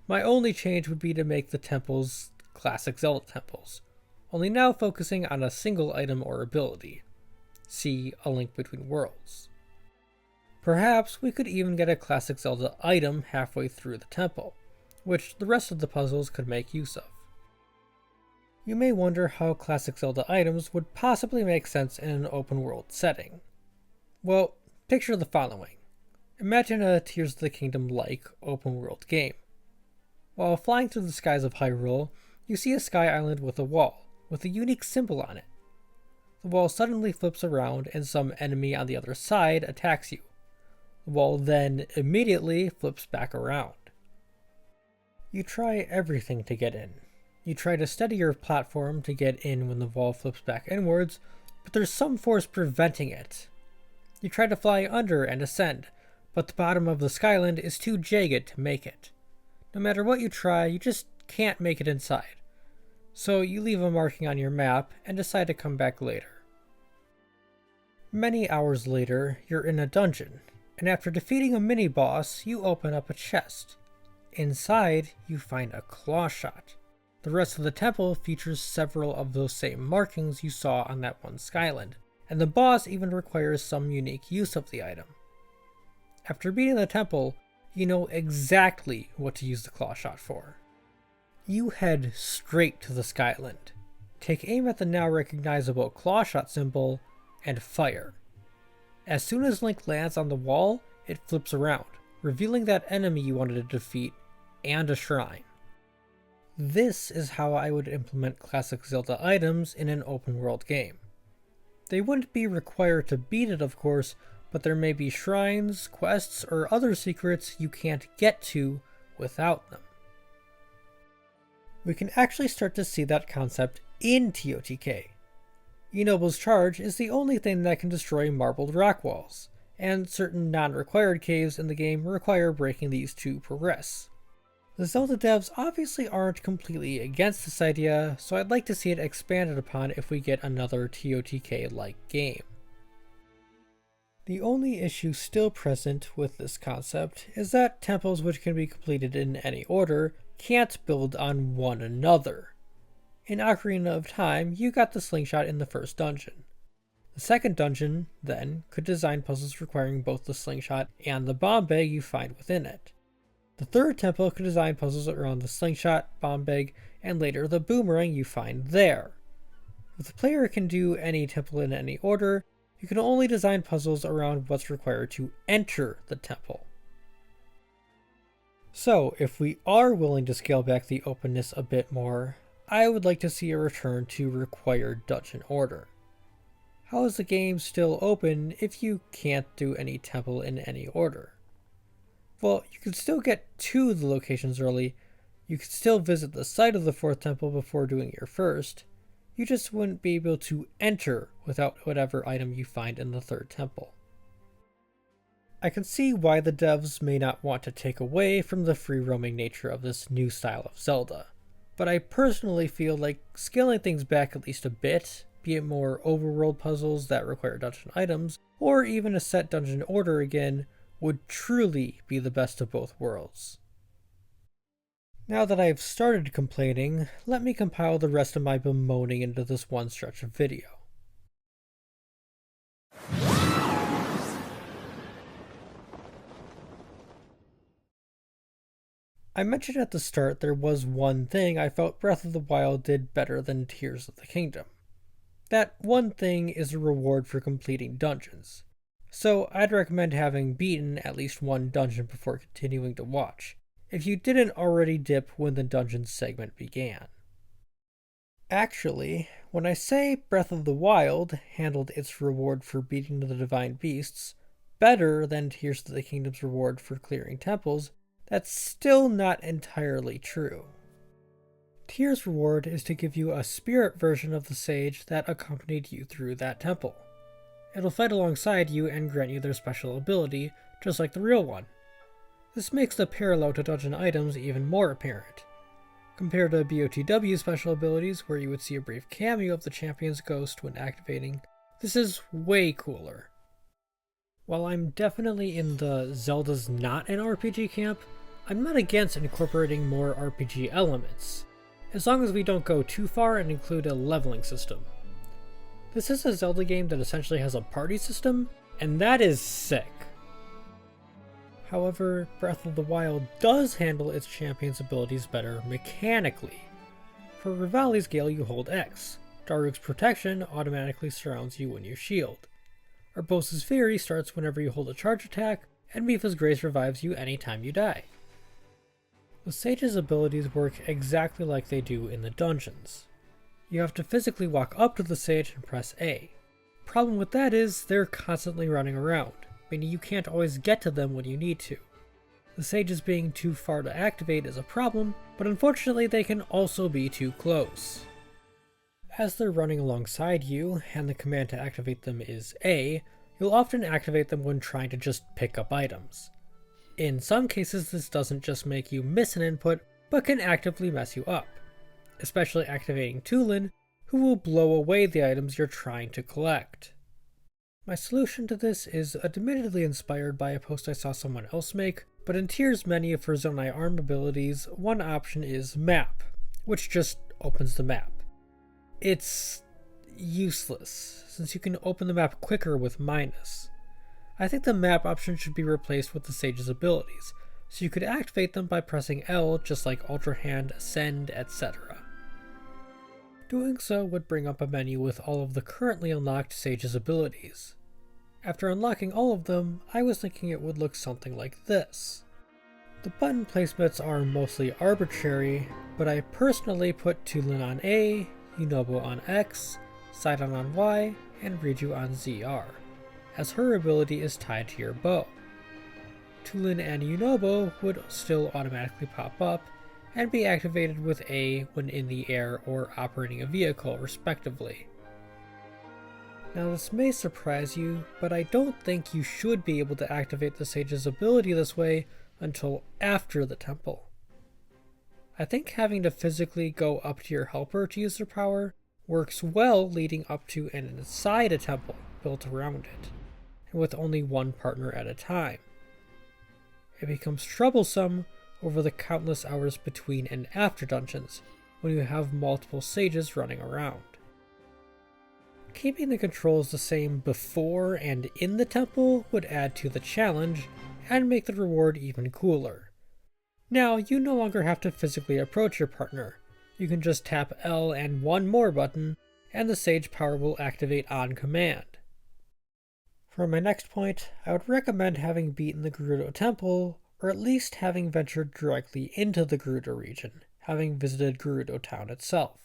my only change would be to make the temples classic Zelda temples, only now focusing on a single item or ability. See A Link Between Worlds. Perhaps we could even get a classic Zelda item halfway through the temple, which the rest of the puzzles could make use of. You may wonder how classic Zelda items would possibly make sense in an open world setting. Well, picture the following. Imagine a Tears of the Kingdom-like open world game. While flying through the skies of Hyrule, you see a sky island with a wall, with a unique symbol on it. The wall suddenly flips around and some enemy on the other side attacks you. The wall then immediately flips back around. You try everything to get in. You try to steady your platform to get in when the wall flips back inwards, but there's some force preventing it. You try to fly under and ascend, but the bottom of the skyland is too jagged to make it. No matter what you try, you just can't make it inside. So you leave a marking on your map and decide to come back later. Many hours later, you're in a dungeon, and after defeating a mini-boss, you open up a chest. Inside, you find a claw shot. The rest of the temple features several of those same markings you saw on that one skyland, and the boss even requires some unique use of the item. After beating the temple, you know exactly what to use the claw shot for. You head straight to the Skyland, take aim at the now recognizable claw shot symbol, and fire. As soon as Link lands on the wall, it flips around, revealing that enemy you wanted to defeat and a shrine. This is how I would implement classic Zelda items in an open world game. They wouldn't be required to beat it, of course, but there may be shrines, quests, or other secrets you can't get to without them. We can actually start to see that concept in TOTK. Enoble's Charge is the only thing that can destroy marbled rock walls, and certain non-required caves in the game require breaking these to progress. The Zelda devs obviously aren't completely against this idea, so I'd like to see it expanded upon if we get another TOTK-like game. The only issue still present with this concept is that temples which can be completed in any order can't build on one another. In Ocarina of Time, you got the slingshot in the first dungeon. The second dungeon, then, could design puzzles requiring both the slingshot and the bomb bag you find within it. The third temple could design puzzles around the slingshot, bomb bag, and later the boomerang you find there. If the player can do any temple in any order, you can only design puzzles around what's required to enter the temple. So, if we are willing to scale back the openness a bit more, I would like to see a return to required dungeon order. How is the game still open if you can't do any temple in any order? Well, you can still get to the locations early, you could still visit the site of the fourth temple before doing your first, you just wouldn't be able to enter without whatever item you find in the third temple. I can see why the devs may not want to take away from the free-roaming nature of this new style of Zelda, but I personally feel like scaling things back at least a bit, be it more overworld puzzles that require dungeon items, or even a set dungeon order again, would truly be the best of both worlds. Now that I've started complaining, let me compile the rest of my bemoaning into this one stretch of video. I mentioned at the start there was one thing I felt Breath of the Wild did better than Tears of the Kingdom. That one thing is a reward for completing dungeons. So I'd recommend having beaten at least one dungeon before continuing to watch, if you didn't already dip when the dungeon segment began. Actually, when I say Breath of the Wild handled its reward for beating the divine beasts better than Tears of the Kingdom's reward for clearing temples, that's still not entirely true. Tears' reward is to give you a spirit version of the sage that accompanied you through that temple. It'll fight alongside you and grant you their special ability, just like the real one. This makes the parallel to dungeon items even more apparent. Compared to BOTW special abilities, where you would see a brief cameo of the champion's ghost when activating, this is way cooler. While I'm definitely in the Zelda's not an RPG camp, I'm not against incorporating more RPG elements, as long as we don't go too far and include a leveling system. This is a Zelda game that essentially has a party system, and that is sick. However, Breath of the Wild does handle its champion's abilities better mechanically. For Revali's Gale you hold X, Daruk's Protection automatically surrounds you when you shield, Urbosa's Fury starts whenever you hold a charge attack, and Mipha's Grace revives you anytime you die. The Sage's abilities work exactly like they do in the dungeons. You have to physically walk up to the Sage and press A. Problem with that is they're constantly running around, meaning you can't always get to them when you need to. The Sages being too far to activate is a problem, but unfortunately they can also be too close. As they're running alongside you, and the command to activate them is A, you'll often activate them when trying to just pick up items. In some cases this doesn't just make you miss an input, but can actively mess you up, especially activating Tulin, who will blow away the items you're trying to collect. My solution to this is admittedly inspired by a post I saw someone else make, but in Tears' menu for Zonai Arm abilities, one option is Map, which just opens the map. It's useless, since you can open the map quicker with minus. I think the map option should be replaced with the Sage's abilities, so you could activate them by pressing L just like Ultra Hand, Ascend, etc. Doing so would bring up a menu with all of the currently unlocked Sage's abilities. After unlocking all of them, I was thinking it would look something like this. The button placements are mostly arbitrary, but I personally put Tulin on A, Yunobo on X, Sidon on Y, and Riju on ZR, as her ability is tied to your bow. Tulin and Yunobo would still automatically pop up, and be activated with A when in the air or operating a vehicle, respectively. Now this may surprise you, but I don't think you should be able to activate the Sage's ability this way until after the temple. I think having to physically go up to your helper to use their power works well leading up to and inside a temple built around it, and with only one partner at a time. It becomes troublesome over the countless hours between and after dungeons when you have multiple sages running around. Keeping the controls the same before and in the temple would add to the challenge and make the reward even cooler. Now, you no longer have to physically approach your partner. You can just tap L and one more button, and the Sage power will activate on command. For my next point, I would recommend having beaten the Gerudo Temple, or at least having ventured directly into the Gerudo region, having visited Gerudo Town itself.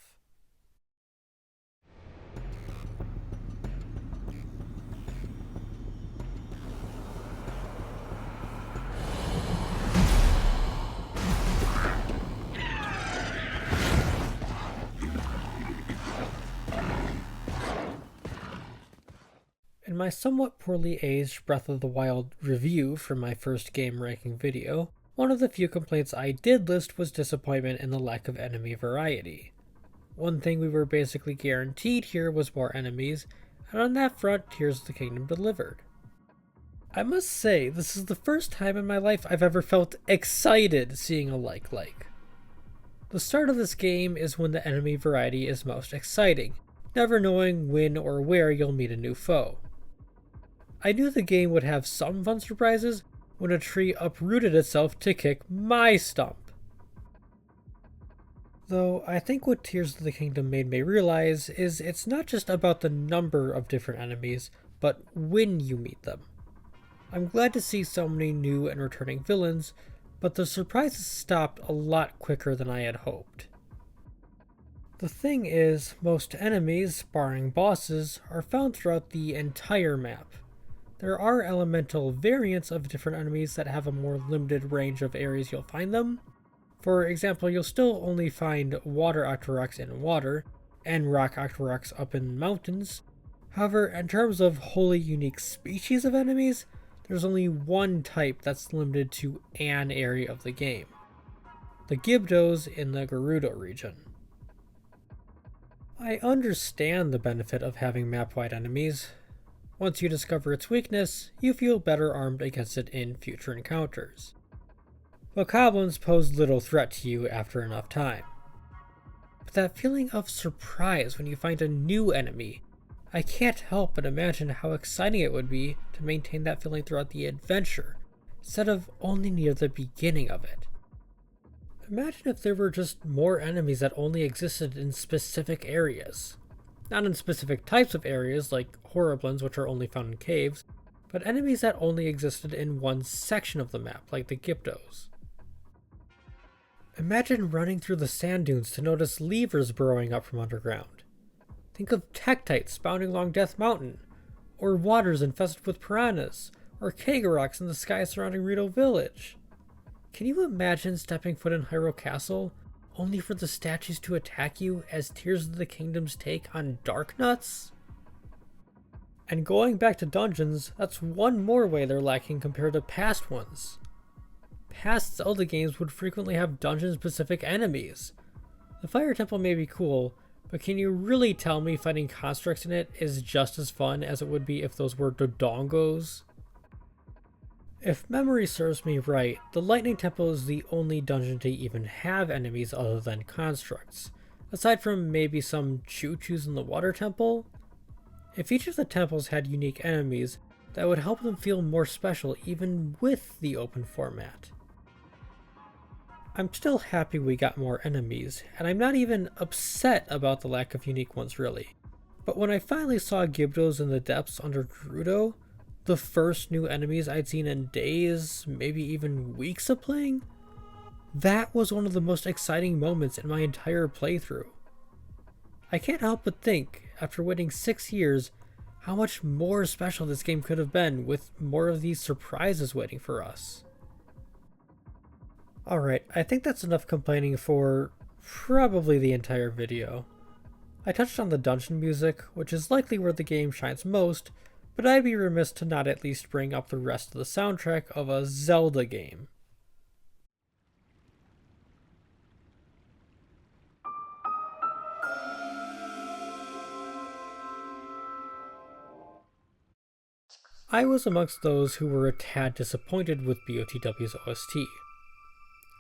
In my somewhat poorly aged Breath of the Wild review for my first game ranking video, one of the few complaints I did list was disappointment in the lack of enemy variety. One thing we were basically guaranteed here was more enemies, and on that front, Tears of the Kingdom delivered. I must say, this is the first time in my life I've ever felt excited seeing a like. The start of this game is when the enemy variety is most exciting, never knowing when or where you'll meet a new foe. I knew the game would have some fun surprises when a tree uprooted itself to kick my stump. Though I think what Tears of the Kingdom made me realize is it's not just about the number of different enemies, but when you meet them. I'm glad to see so many new and returning villains, but the surprises stopped a lot quicker than I had hoped. The thing is, most enemies, barring bosses, are found throughout the entire map. There are elemental variants of different enemies that have a more limited range of areas you'll find them. For example, you'll still only find water Octoroks in water, and rock Octoroks up in mountains. However, in terms of wholly unique species of enemies, there's only one type that's limited to an area of the game. The Gibdos in the Gerudo region. I understand the benefit of having map-wide enemies. Once you discover its weakness, you feel better armed against it in future encounters. Bokoblins pose little threat to you after enough time. But that feeling of surprise when you find a new enemy, I can't help but imagine how exciting it would be to maintain that feeling throughout the adventure, instead of only near the beginning of it. Imagine if there were just more enemies that only existed in specific areas. Not in specific types of areas like Horriblins, which are only found in caves, but enemies that only existed in one section of the map, like the Gibdos. Imagine running through the sand dunes to notice levers burrowing up from underground. Think of Tektites spawning along Death Mountain, or waters infested with piranhas, or Kagaroks in the sky surrounding Rito Village. Can you imagine stepping foot in Hyrule Castle, only for the statues to attack you as Tears of the Kingdom's take on Darknuts? And going back to dungeons, that's one more way they're lacking compared to past ones. Past Zelda games would frequently have dungeon-specific enemies. The Fire Temple may be cool, but can you really tell me fighting constructs in it is just as fun as it would be if those were Dodongos? If memory serves me right, the Lightning Temple is the only dungeon to even have enemies other than constructs, aside from maybe some Choo-Choos in the Water Temple. If each of the temples had unique enemies, that would help them feel more special even with the open format. I'm still happy we got more enemies, and I'm not even upset about the lack of unique ones really. But when I finally saw Gyarados in the depths under Gerudo, the first new enemies I'd seen in days, maybe even weeks of playing, that was one of the most exciting moments in my entire playthrough. I can't help but think, after waiting 6 years, how much more special this game could have been with more of these surprises waiting for us. Alright, I think that's enough complaining for probably the entire video. I touched on the dungeon music, which is likely where the game shines most, but I'd be remiss to not at least bring up the rest of the soundtrack of a Zelda game. I was amongst those who were a tad disappointed with BOTW's OST.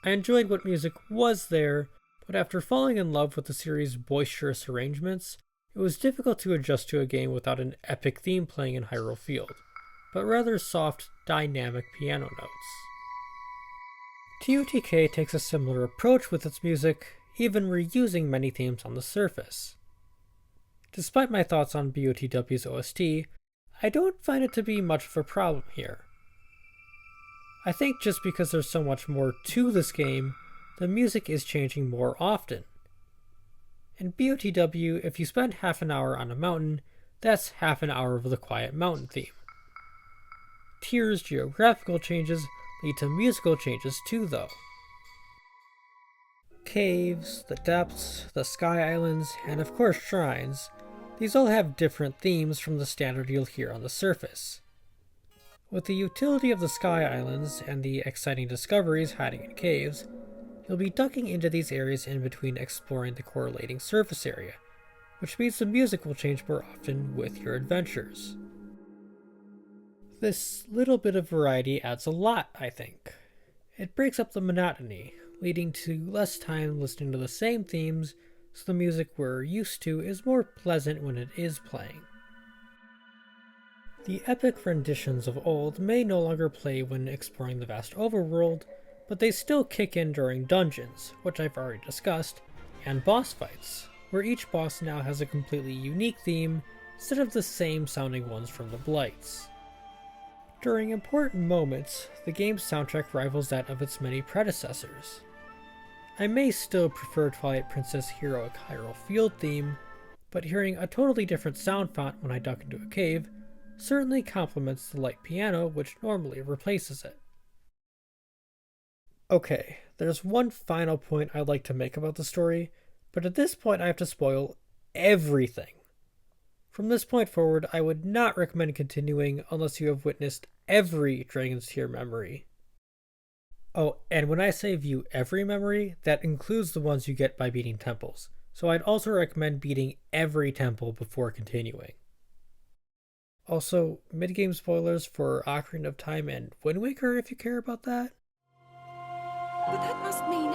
I enjoyed what music was there, but after falling in love with the series' boisterous arrangements, it was difficult to adjust to a game without an epic theme playing in Hyrule Field, but rather soft, dynamic piano notes. TOTK takes a similar approach with its music, even reusing many themes on the surface. Despite my thoughts on BOTW's OST, I don't find it to be much of a problem here. I think just because there's so much more to this game, the music is changing more often. In BOTW, if you spend half an hour on a mountain, that's half an hour of the Quiet Mountain theme. Tears' geographical changes lead to musical changes too, though. Caves, the depths, the sky islands, and of course shrines, these all have different themes from the standard you'll hear on the surface. With the utility of the sky islands and the exciting discoveries hiding in caves, you'll be ducking into these areas in between exploring the correlating surface area, which means the music will change more often with your adventures. This little bit of variety adds a lot, I think. It breaks up the monotony, leading to less time listening to the same themes, so the music we're used to is more pleasant when it is playing. The epic renditions of old may no longer play when exploring the vast overworld, but they still kick in during dungeons, which I've already discussed, and boss fights, where each boss now has a completely unique theme instead of the same sounding ones from the Blights. During important moments, the game's soundtrack rivals that of its many predecessors. I may still prefer Twilight Princess' heroic Hyrule Field theme, but hearing a totally different sound font when I duck into a cave certainly complements the light piano which normally replaces it. Okay, there's one final point I'd like to make about the story, but at this point I have to spoil everything. From this point forward, I would not recommend continuing unless you have witnessed every Dragon's Tear memory. Oh, and when I say view every memory, that includes the ones you get by beating temples, so I'd also recommend beating every temple before continuing. Also, mid-game spoilers for Ocarina of Time and Wind Waker if you care about that. But that must mean...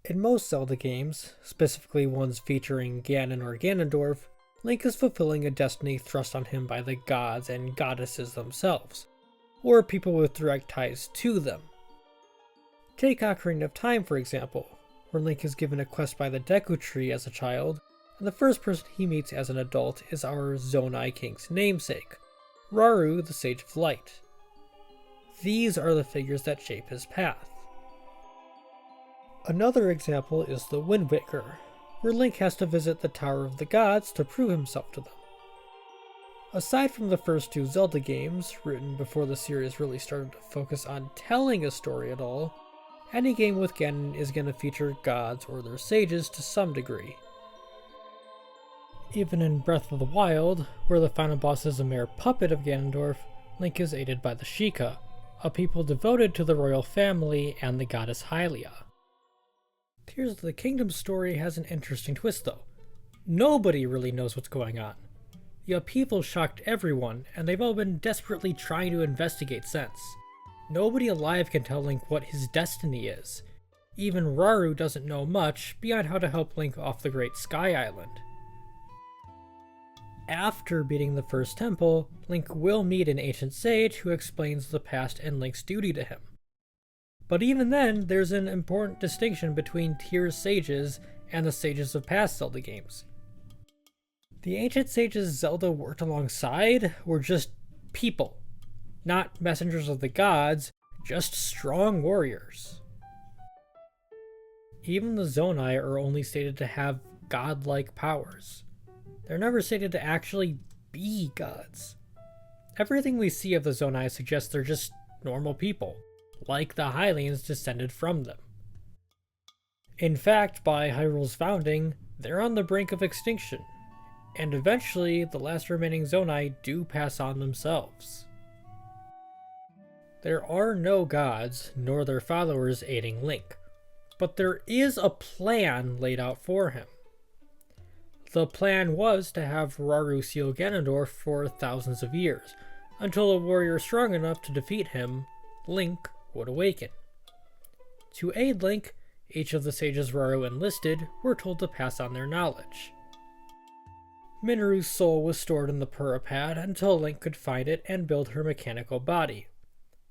In most Zelda games, specifically ones featuring Ganon or Ganondorf, Link is fulfilling a destiny thrust on him by the gods and goddesses themselves, or people with direct ties to them. Take Ocarina of Time for example, where Link is given a quest by the Deku Tree as a child, and the first person he meets as an adult is our Zonai King's namesake, Rauru the Sage of Light. These are the figures that shape his path. Another example is the Wind Waker, where Link has to visit the Tower of the Gods to prove himself to them. Aside from the first two Zelda games, written before the series really started to focus on telling a story at all, any game with Ganon is going to feature gods or their sages to some degree. Even in Breath of the Wild, where the final boss is a mere puppet of Ganondorf, Link is aided by the Sheikah, a people devoted to the royal family and the goddess Hylia. Tears of the Kingdom story has an interesting twist though. Nobody really knows what's going on. The upheaval shocked everyone, and they've all been desperately trying to investigate since. Nobody alive can tell Link what his destiny is. Even Rauru doesn't know much beyond how to help Link off the Great Sky Island. After beating the first temple, Link will meet an ancient sage who explains the past and Link's duty to him. But even then, there's an important distinction between Tears sages and the sages of past Zelda games. The ancient sages Zelda worked alongside were just people, not messengers of the gods, just strong warriors. Even the Zonai are only stated to have godlike powers. They're never stated to actually be gods. Everything we see of the Zonai suggests they're just normal people, like the Hylians descended from them. In fact, by Hyrule's founding, they're on the brink of extinction, and eventually the last remaining Zonai do pass on themselves. There are no gods, nor their followers aiding Link, but there is a plan laid out for him. The plan was to have Rauru seal Ganondorf for thousands of years, until a warrior strong enough to defeat him, Link, would awaken. To aid Link, each of the sages Rauru enlisted were told to pass on their knowledge. Mineru's soul was stored in the Purah Pad until Link could find it and build her mechanical body.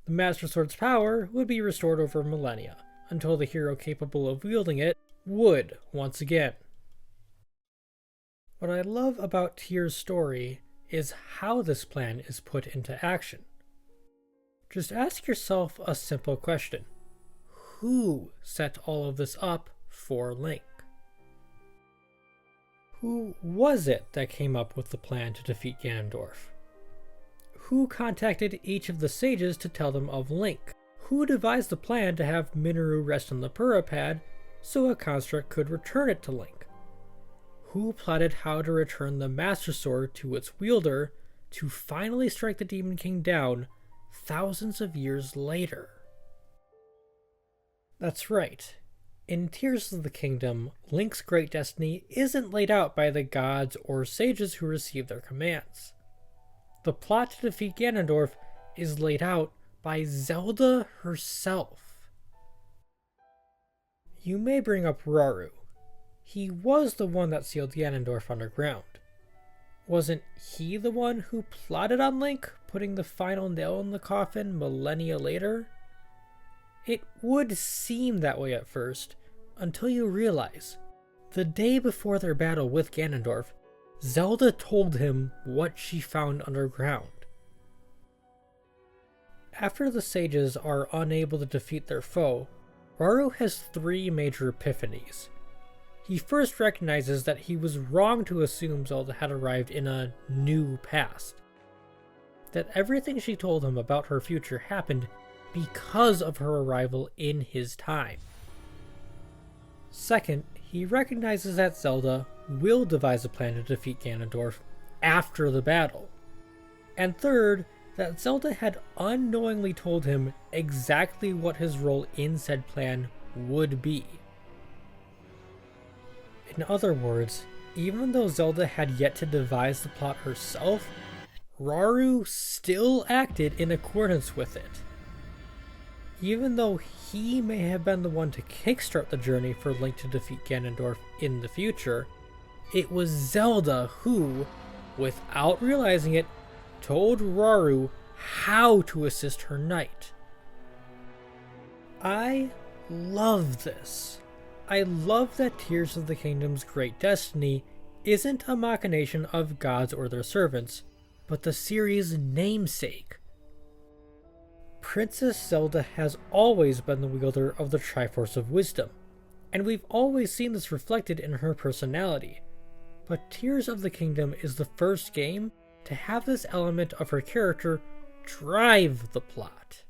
The Master Sword's power would be restored over millennia, until the hero capable of wielding it would once again. What I love about Tears' story is how this plan is put into action. Just ask yourself a simple question. Who set all of this up for Link? Who was it that came up with the plan to defeat Ganondorf? Who contacted each of the sages to tell them of Link? Who devised the plan to have Mineru rest on the Purah Pad so a construct could return it to Link? Who plotted how to return the Master Sword to its wielder to finally strike the Demon King down thousands of years later? That's right. In Tears of the Kingdom, Link's great destiny isn't laid out by the gods or sages who receive their commands. The plot to defeat Ganondorf is laid out by Zelda herself. You may bring up Rauru. He was the one that sealed Ganondorf underground. Wasn't he the one who plotted on Link, putting the final nail in the coffin millennia later? It would seem that way at first, until you realize, the day before their battle with Ganondorf, Zelda told him what she found underground. After the sages are unable to defeat their foe, Rauru has three major epiphanies. He first recognizes that he was wrong to assume Zelda had arrived in a new past. That everything she told him about her future happened because of her arrival in his time. Second, he recognizes that Zelda will devise a plan to defeat Ganondorf after the battle. And third, that Zelda had unknowingly told him exactly what his role in said plan would be. In other words, even though Zelda had yet to devise the plot herself, Rauru still acted in accordance with it. Even though he may have been the one to kickstart the journey for Link to defeat Ganondorf in the future, it was Zelda who, without realizing it, told Rauru how to assist her knight. I love this. I love that Tears of the Kingdom's great destiny isn't a machination of gods or their servants, but the series' namesake. Princess Zelda has always been the wielder of the Triforce of Wisdom, and we've always seen this reflected in her personality. But Tears of the Kingdom is the first game to have this element of her character drive the plot.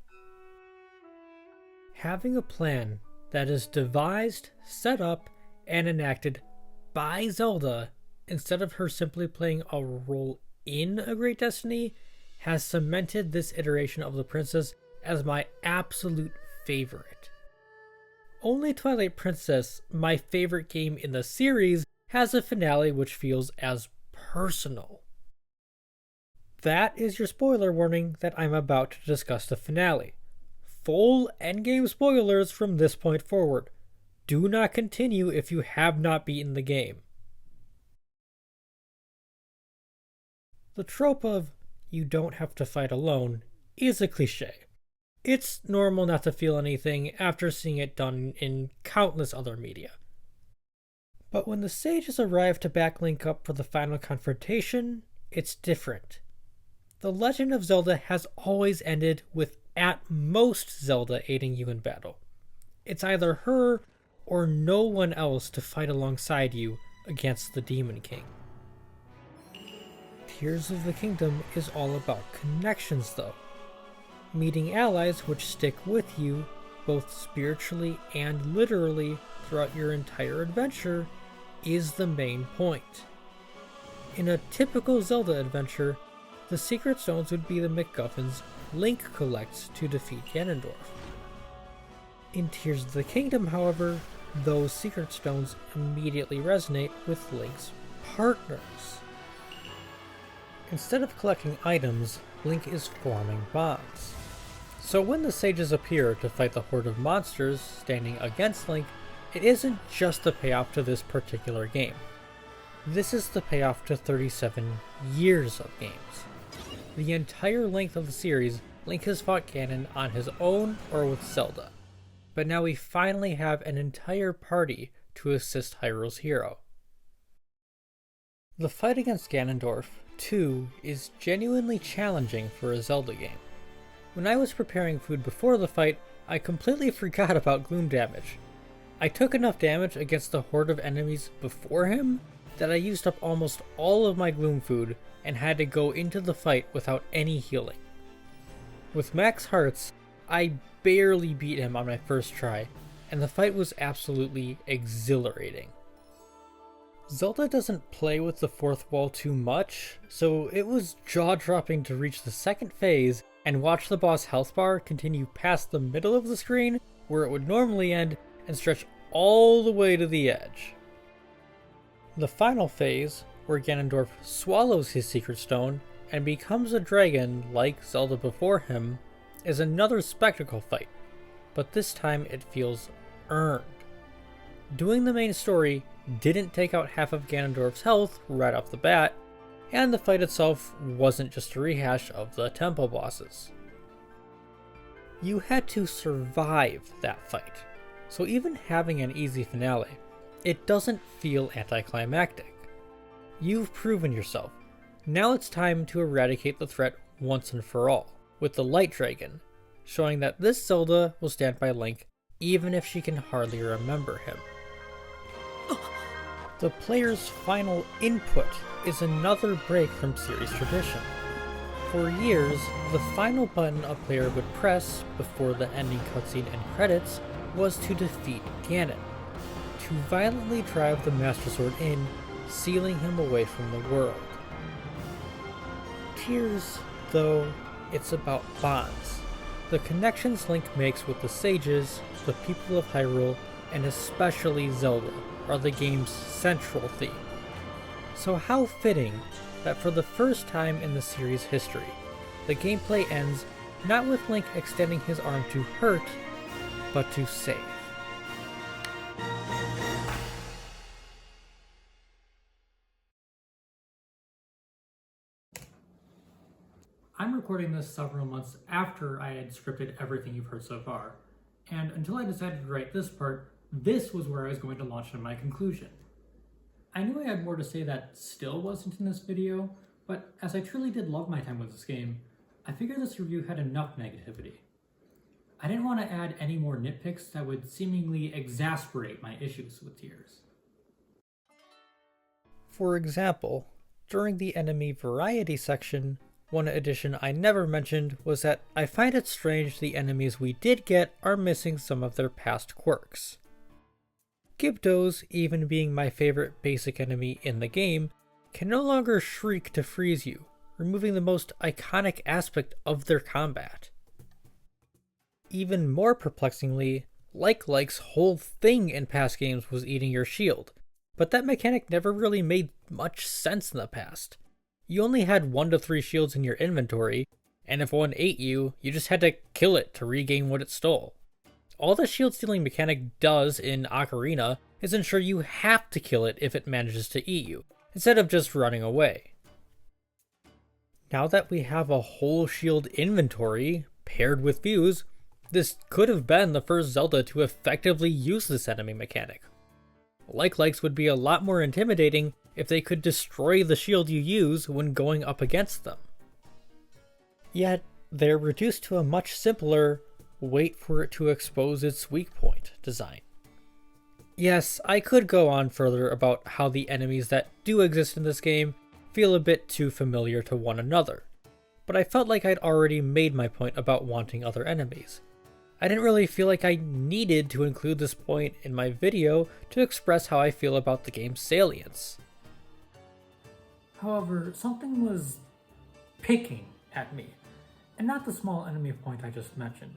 Having a plan that is devised, set up, and enacted by Zelda, instead of her simply playing a role in a great destiny, has cemented this iteration of the princess as my absolute favorite. Only Twilight Princess, my favorite game in the series, has a finale which feels as personal. that is your spoiler warning that I'm about to discuss the finale. Full endgame spoilers from this point forward. Do not continue if you have not beaten the game. The trope of you don't have to fight alone is a cliche. It's normal not to feel anything after seeing it done in countless other media. But when the sages arrive to back Link up for the final confrontation, it's different. The Legend of Zelda has always ended with at most Zelda aiding you in battle. It's either her or no one else to fight alongside you against the Demon King. Tears of the Kingdom is all about connections though. Meeting allies which stick with you both spiritually and literally throughout your entire adventure is the main point. In a typical Zelda adventure, the secret stones would be the MacGuffins Link collects to defeat Ganondorf. In Tears of the Kingdom, however, those secret stones immediately resonate with Link's partners. Instead of collecting items, Link is forming bonds. So when the sages appear to fight the horde of monsters standing against Link, it isn't just the payoff to this particular game. This is the payoff to 37 years of games. The entire length of the series, Link has fought Ganon on his own or with Zelda. But now we finally have an entire party to assist Hyrule's hero. The fight against Ganondorf, too, is genuinely challenging for a Zelda game. When I was preparing food before the fight, I completely forgot about gloom damage. I took enough damage against the horde of enemies before him that I used up almost all of my gloom food and had to go into the fight without any healing. With max hearts, I barely beat him on my first try, and the fight was absolutely exhilarating. Zelda doesn't play with the fourth wall too much, so it was jaw-dropping to reach the second phase and watch the boss health bar continue past the middle of the screen where it would normally end and stretch all the way to the edge. The final phase, where Ganondorf swallows his secret stone and becomes a dragon like Zelda before him, is another spectacle fight, but this time it feels earned. Doing the main story didn't take out half of Ganondorf's health right off the bat, and the fight itself wasn't just a rehash of the temple bosses. You had to survive that fight, so even having an easy finale, it doesn't feel anticlimactic. You've proven yourself. Now it's time to eradicate the threat once and for all, with the Light Dragon, showing that this Zelda will stand by Link even if she can hardly remember him. The player's final input is another break from series tradition. For years, the final button a player would press before the ending cutscene and credits was to defeat Ganon, to violently drive the Master Sword in, sealing him away from the world. Tears, though, it's about bonds. The connections Link makes with the sages, the people of Hyrule, and especially Zelda are the game's central theme. So how fitting that for the first time in the series' history, the gameplay ends not with Link extending his arm to hurt, but to save. I'm recording this several months after I had scripted everything you've heard so far, and until I decided to write this part, this was where I was going to launch in my conclusion. I knew I had more to say that still wasn't in this video, but as I truly did love my time with this game, I figured this review had enough negativity. I didn't want to add any more nitpicks that would seemingly exasperate my issues with Tears. For example, during the enemy variety section, one addition I never mentioned was that I find it strange the enemies we did get are missing some of their past quirks. Gibdos, even being my favorite basic enemy in the game, can no longer shriek to freeze you, removing the most iconic aspect of their combat. Even more perplexingly, Like's whole thing in past games was eating your shield, but that mechanic never really made much sense in the past. you only had 1 to 3 shields in your inventory, and if one ate you, you just had to kill it to regain what it stole. All the shield stealing mechanic does in Ocarina is ensure you have to kill it if it manages to eat you, instead of just running away. Now that we have a whole shield inventory paired with views, this could have been the first Zelda to effectively use this enemy mechanic. Like-likes would be a lot more intimidating if they could destroy the shield you use when going up against them. Yet, they're reduced to a much simpler, wait for it to expose its weak point design. Yes, I could go on further about how the enemies that do exist in this game feel a bit too familiar to one another, but I felt like I'd already made my point about wanting other enemies. I didn't really feel like I needed to include this point in my video to express how I feel about the game's salience. However, something was picking at me, and not the small enemy point I just mentioned.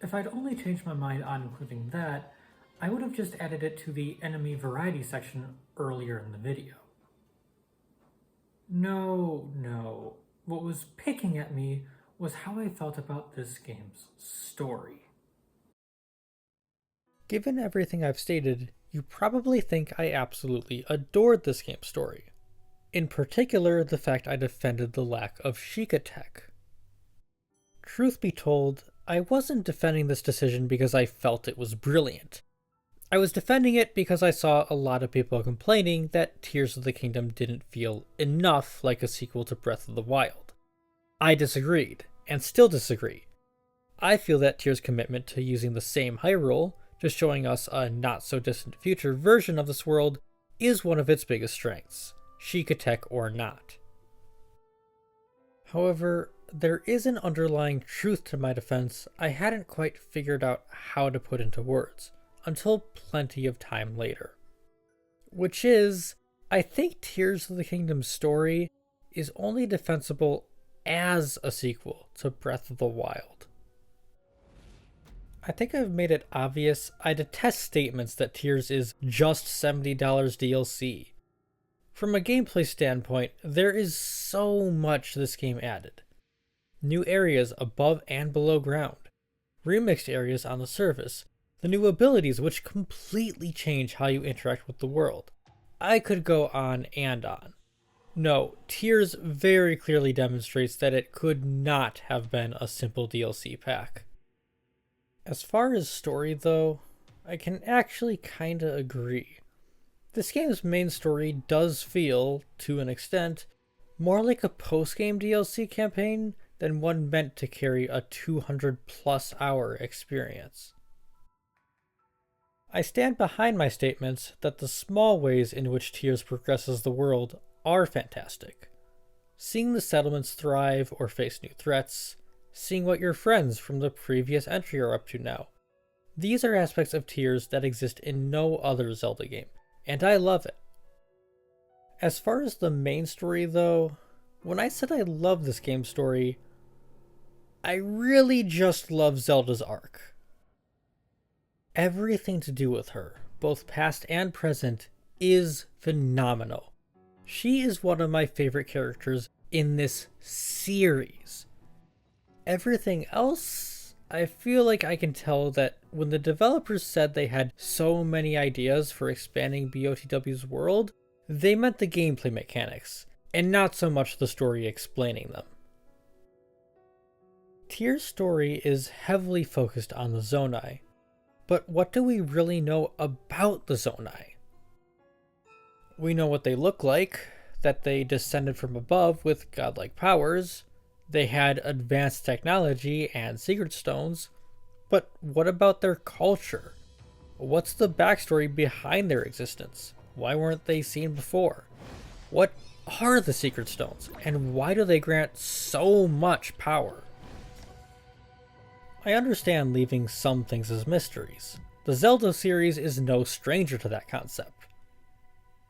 If I'd only changed my mind on including that, I would have just added it to the enemy variety section earlier in the video. No. What was picking at me was how I felt about this game's story. Given everything I've stated, you probably think I absolutely adored this game's story. In particular, the fact I defended the lack of Sheikah tech. Truth be told, I wasn't defending this decision because I felt it was brilliant. I was defending it because I saw a lot of people complaining that Tears of the Kingdom didn't feel enough like a sequel to Breath of the Wild. I disagreed, and still disagree. I feel that Tears' commitment to using the same Hyrule, just showing us a not-so-distant future version of this world, is one of its biggest strengths, Sheikah tech or not. However, there is an underlying truth to my defense I hadn't quite figured out how to put into words, until plenty of time later. Which is, I think Tears of the Kingdom's story is only defensible as a sequel to Breath of the Wild. I think I've made it obvious I detest statements that Tears is just $70 DLC. From a gameplay standpoint, there is so much this game added. New areas above and below ground, remixed areas on the surface, the new abilities which completely change how you interact with the world. I could go on and on. No, Tears very clearly demonstrates that it could not have been a simple DLC pack. As far as story though, I can actually kinda agree. This game's main story does feel, to an extent, more like a post-game DLC campaign than one meant to carry a 200+ hour experience. I stand behind my statements that the small ways in which Tears progresses the world are fantastic. Seeing the settlements thrive or face new threats, seeing what your friends from the previous entry are up to now. These are aspects of Tears that exist in no other Zelda game, and I love it. As far as the main story though, when I said I love this game's story, I really just love Zelda's arc. Everything to do with her, both past and present, is phenomenal. She is one of my favorite characters in this series. Everything else, I feel like I can tell that when the developers said they had so many ideas for expanding BOTW's world, they meant the gameplay mechanics, and not so much the story explaining them. Tears' story is heavily focused on the Zonai, but what do we really know about the Zonai? We know what they look like, that they descended from above with godlike powers, they had advanced technology and secret stones, but what about their culture? What's the backstory behind their existence? Why weren't they seen before? What are the secret stones, and why do they grant so much power? I understand leaving some things as mysteries. The Zelda series is no stranger to that concept.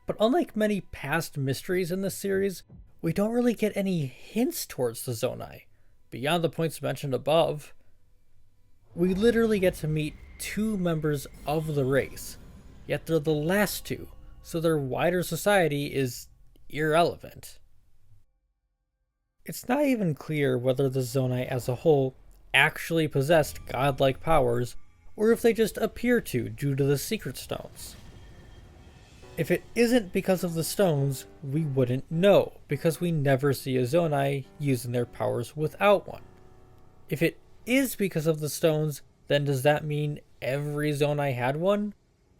But unlike many past mysteries in this series, we don't really get any hints towards the Zonai, beyond the points mentioned above. We literally get to meet 2 members of the race, yet they're the last 2, so their wider society is irrelevant. It's not even clear whether the Zonai as a whole actually possessed godlike powers, or if they just appear to due to the secret stones. If it isn't because of the stones, we wouldn't know, because we never see a Zonai using their powers without one. If it is because of the stones, then does that mean every Zonai had one?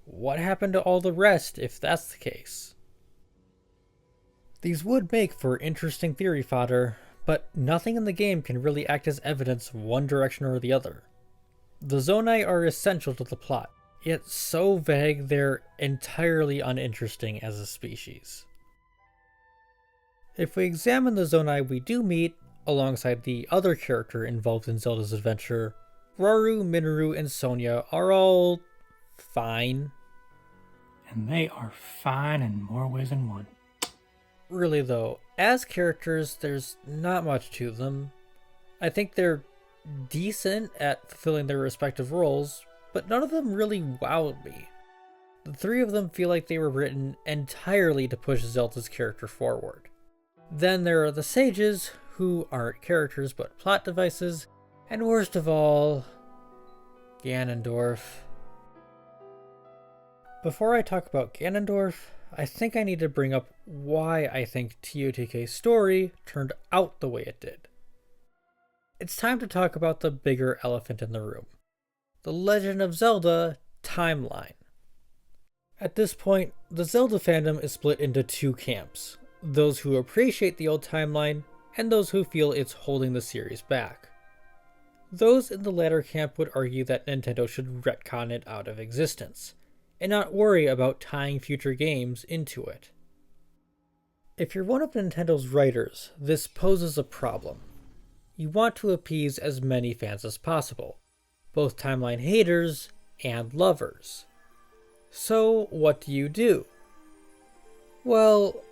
What happened to all the rest if that's the case? These would make for interesting theory fodder, but nothing in the game can really act as evidence one direction or the other. The Zonai are essential to the plot, yet so vague they're entirely uninteresting as a species. If we examine the Zonai we do meet, alongside the other character involved in Zelda's adventure, Rauru, Minoru, and Sonia are all fine. And they are fine in more ways than one. Really though, as characters, there's not much to them. I think they're decent at fulfilling their respective roles, but none of them really wowed me. The three of them feel like they were written entirely to push Zelda's character forward. Then there are the sages, who aren't characters but plot devices, and worst of all, Ganondorf. Before I talk about Ganondorf, I think I need to bring up why I think TOTK's story turned out the way it did. It's time to talk about the bigger elephant in the room. The Legend of Zelda timeline. At this point, the Zelda fandom is split into two camps. Those who appreciate the old timeline, and those who feel it's holding the series back. Those in the latter camp would argue that Nintendo should retcon it out of existence, and not worry about tying future games into it. If you're one of Nintendo's writers, this poses a problem. You want to appease as many fans as possible, both timeline haters and lovers. So what do? Well,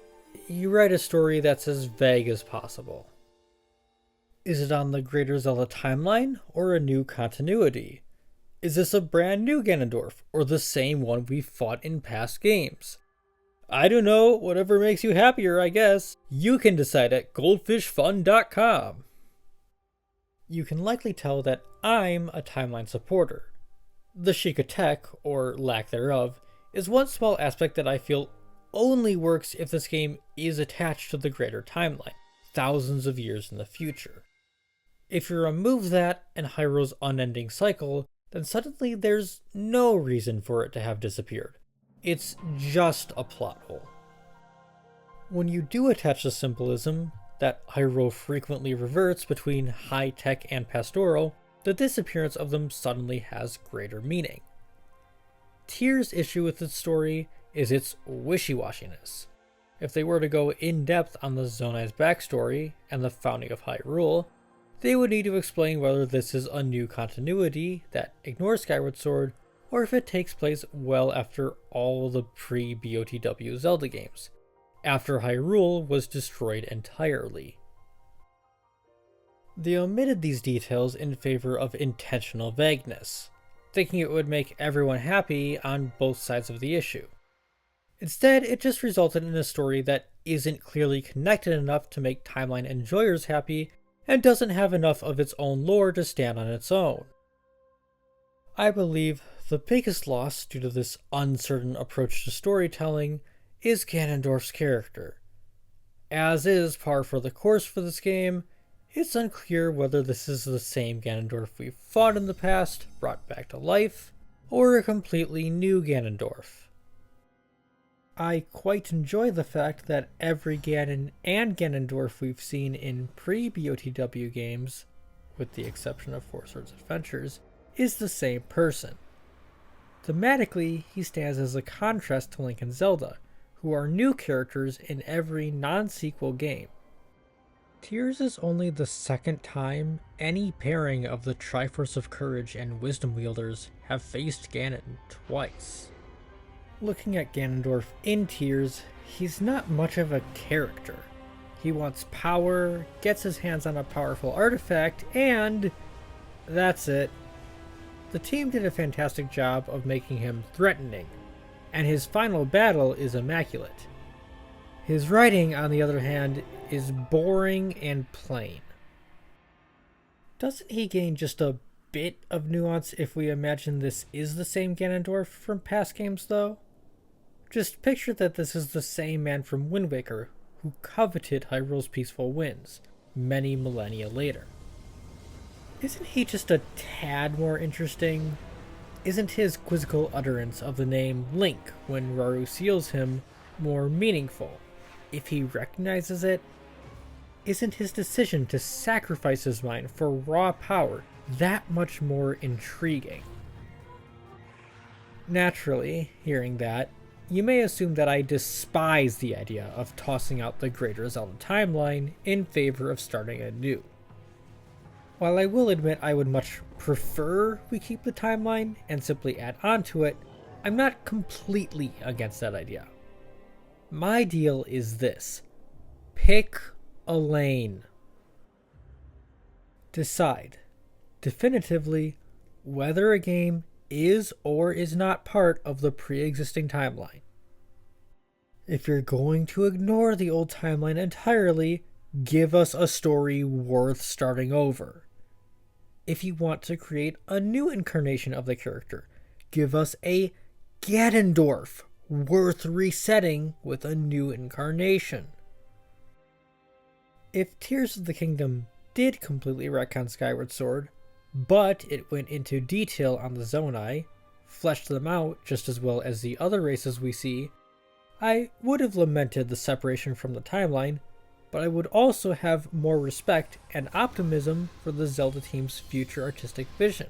you write a story that's as vague as possible. Is it on the greater Zelda timeline, or a new continuity? Is this a brand new Ganondorf, or the same one we've fought in past games? I don't know, whatever makes you happier, I guess. You can decide at goldfishfun.com. You can likely tell that I'm a timeline supporter. The Sheikah tech, or lack thereof, is one small aspect that I feel only works if this game is attached to the greater timeline, thousands of years in the future. If you remove that and Hyrule's unending cycle, then suddenly there's no reason for it to have disappeared. It's just a plot hole. When you do attach the symbolism that Hyrule frequently reverts between high-tech and pastoral, the disappearance of them suddenly has greater meaning. Tears' issue with its story is its wishy-washiness. If they were to go in-depth on the Zonai's backstory and the founding of Hyrule, they would need to explain whether this is a new continuity that ignores Skyward Sword, or if it takes place well after all the pre-BOTW Zelda games, after Hyrule was destroyed entirely. They omitted these details in favor of intentional vagueness, thinking it would make everyone happy on both sides of the issue. Instead, it just resulted in a story that isn't clearly connected enough to make timeline enjoyers happy, and doesn't have enough of its own lore to stand on its own. I believe the biggest loss due to this uncertain approach to storytelling is Ganondorf's character. As is par for the course for this game, it's unclear whether this is the same Ganondorf we've fought in the past, brought back to life, or a completely new Ganondorf. I quite enjoy the fact that every Ganon and Ganondorf we've seen in pre-BOTW games, with the exception of Four Swords Adventures, is the same person. Thematically, he stands as a contrast to Link and Zelda, who are new characters in every non-sequel game. Tears is only the second time any pairing of the Triforce of Courage and Wisdom Wielders have faced Ganon twice. Looking at Ganondorf in Tears, he's not much of a character. He wants power, gets his hands on a powerful artifact, and that's it. The team did a fantastic job of making him threatening, and his final battle is immaculate. His writing, on the other hand, is boring and plain. Doesn't he gain just a bit of nuance if we imagine this is the same Ganondorf from past games, though? Just picture that this is the same man from Wind Waker who coveted Hyrule's peaceful winds many millennia later. Isn't he just a tad more interesting? Isn't his quizzical utterance of the name Link when Rauru seals him more meaningful if he recognizes it? Isn't his decision to sacrifice his mind for raw power that much more intriguing? Naturally, hearing that, you may assume that I despise the idea of tossing out the greater Zelda timeline in favor of starting anew. While I will admit I would much prefer we keep the timeline and simply add on to it, I'm not completely against that idea. My deal is this: pick a lane. Decide definitively whether a game is or is not part of the pre-existing timeline. If you're going to ignore the old timeline entirely, give us a story worth starting over. If you want to create a new incarnation of the character, give us a Ganondorf worth resetting with a new incarnation. If Tears of the Kingdom did completely retcon Skyward Sword, but it went into detail on the Zonai, fleshed them out just as well as the other races we see, I would have lamented the separation from the timeline, but I would also have more respect and optimism for the Zelda team's future artistic vision.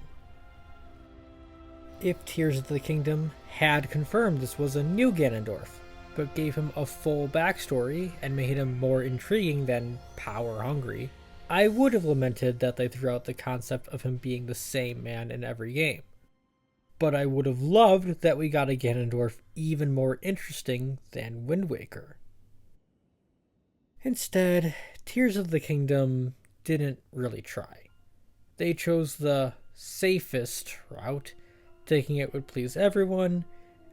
If Tears of the Kingdom had confirmed this was a new Ganondorf, but gave him a full backstory and made him more intriguing than power-hungry, I would have lamented that they threw out the concept of him being the same man in every game. But I would have loved that we got a Ganondorf even more interesting than Wind Waker. Instead, Tears of the Kingdom didn't really try. They chose the safest route, thinking it would please everyone,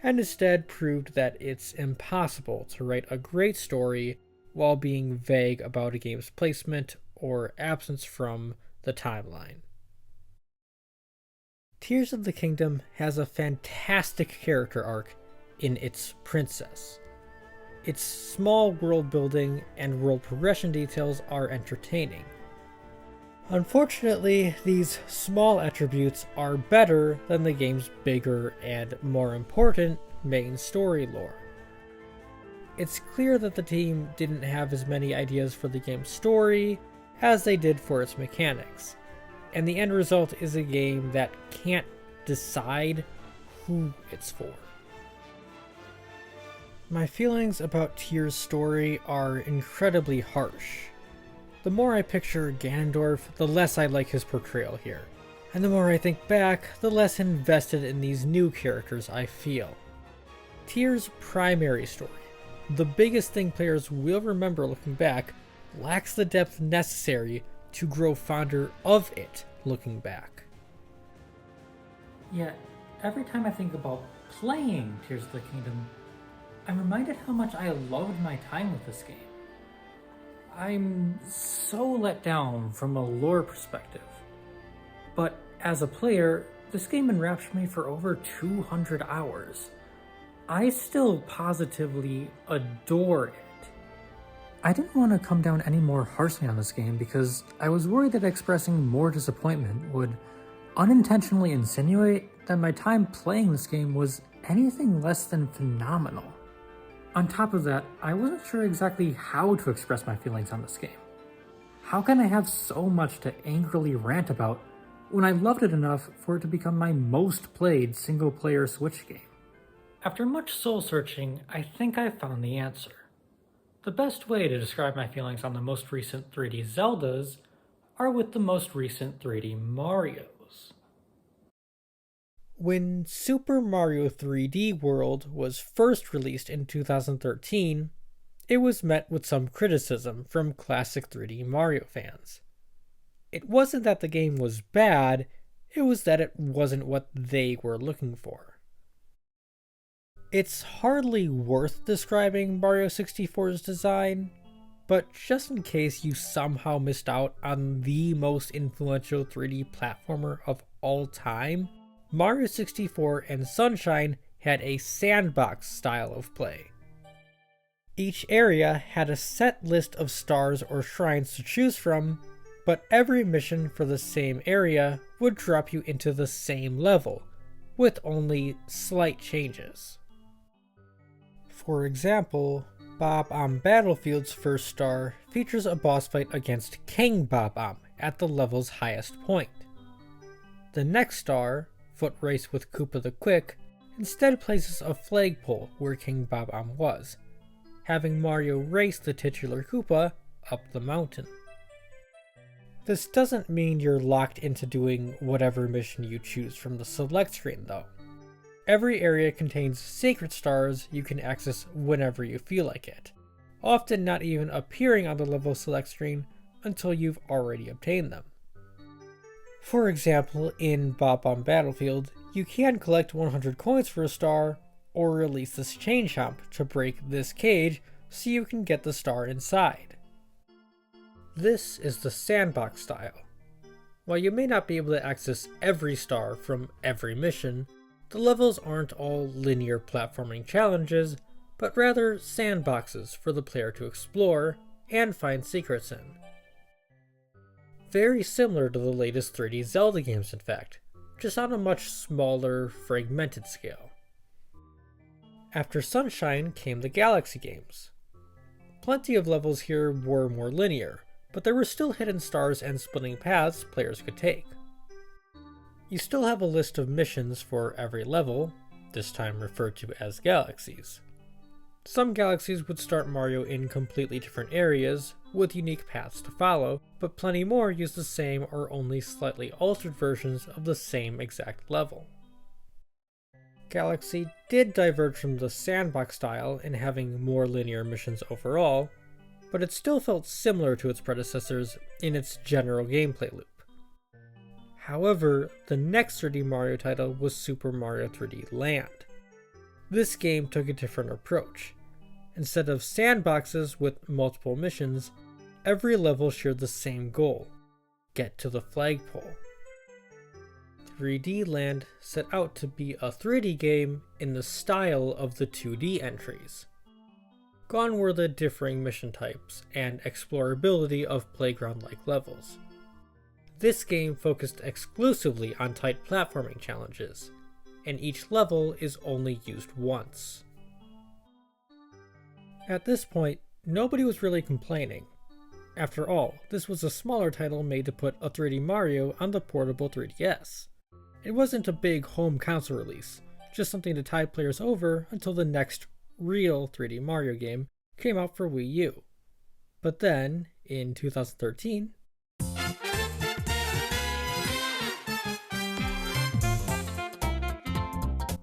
and instead proved that it's impossible to write a great story while being vague about a game's placement or absence from the timeline. Tears of the Kingdom has a fantastic character arc in its princess. Its small world building and world progression details are entertaining. Unfortunately, these small attributes are better than the game's bigger and more important main story lore. It's clear that the team didn't have as many ideas for the game's story as they did for its mechanics, and the end result is a game that can't decide who it's for. My feelings about Tears' story are incredibly harsh. The more I picture Ganondorf, the less I like his portrayal here, and the more I think back, the less invested in these new characters I feel. Tears' primary story, the biggest thing players will remember looking back, lacks the depth necessary to grow fonder of it looking back. Yet, every time I think about playing Tears of the Kingdom, I'm reminded how much I loved my time with this game. I'm so let down from a lore perspective. But as a player, this game enraptured me for over 200 hours. I still positively adore it. I didn't want to come down any more harshly on this game because I was worried that expressing more disappointment would unintentionally insinuate that my time playing this game was anything less than phenomenal. On top of that, I wasn't sure exactly how to express my feelings on this game. How can I have so much to angrily rant about when I loved it enough for it to become my most played single-player Switch game? After much soul-searching, I think I found the answer. The best way to describe my feelings on the most recent 3D Zeldas are with the most recent 3D Marios. When Super Mario 3D World was first released in 2013, it was met with some criticism from classic 3D Mario fans. It wasn't that the game was bad, it was that it wasn't what they were looking for. It's hardly worth describing Mario 64's design, but just in case you somehow missed out on the most influential 3D platformer of all time, Mario 64 and Sunshine had a sandbox style of play. Each area had a set list of stars or shrines to choose from, but every mission for the same area would drop you into the same level, with only slight changes. For example, Bob-omb Battlefield's first star features a boss fight against King Bob-omb at the level's highest point. The next star, Foot Race with Koopa the Quick, instead places a flagpole where King Bob-omb was, having Mario race the titular Koopa up the mountain. This doesn't mean you're locked into doing whatever mission you choose from the select screen though. Every area contains secret stars you can access whenever you feel like it, often not even appearing on the level select screen until you've already obtained them. For example, in Bob-omb Battlefield, you can collect 100 coins for a star, or release this chain chomp to break this cage so you can get the star inside. This is the sandbox style. While you may not be able to access every star from every mission, the levels aren't all linear platforming challenges, but rather sandboxes for the player to explore and find secrets in. Very similar to the latest 3D Zelda games in fact, just on a much smaller, fragmented scale. After Sunshine came the Galaxy games. Plenty of levels here were more linear, but there were still hidden stars and splitting paths players could take. You still have a list of missions for every level, this time referred to as galaxies. Some galaxies would start Mario in completely different areas, with unique paths to follow, but plenty more use the same or only slightly altered versions of the same exact level. Galaxy did diverge from the sandbox style in having more linear missions overall, but it still felt similar to its predecessors in its general gameplay loop. However, the next 3D Mario title was Super Mario 3D Land. This game took a different approach. Instead of sandboxes with multiple missions, every level shared the same goal: get to the flagpole. 3D Land set out to be a 3D game in the style of the 2D entries. Gone were the differing mission types and explorability of playground-like levels. This game focused exclusively on tight platforming challenges, and each level is only used once. At this point, nobody was really complaining. After all, this was a smaller title made to put a 3D Mario on the portable 3DS. It wasn't a big home console release, just something to tide players over until the next real 3D Mario game came out for Wii U. But then, in 2013,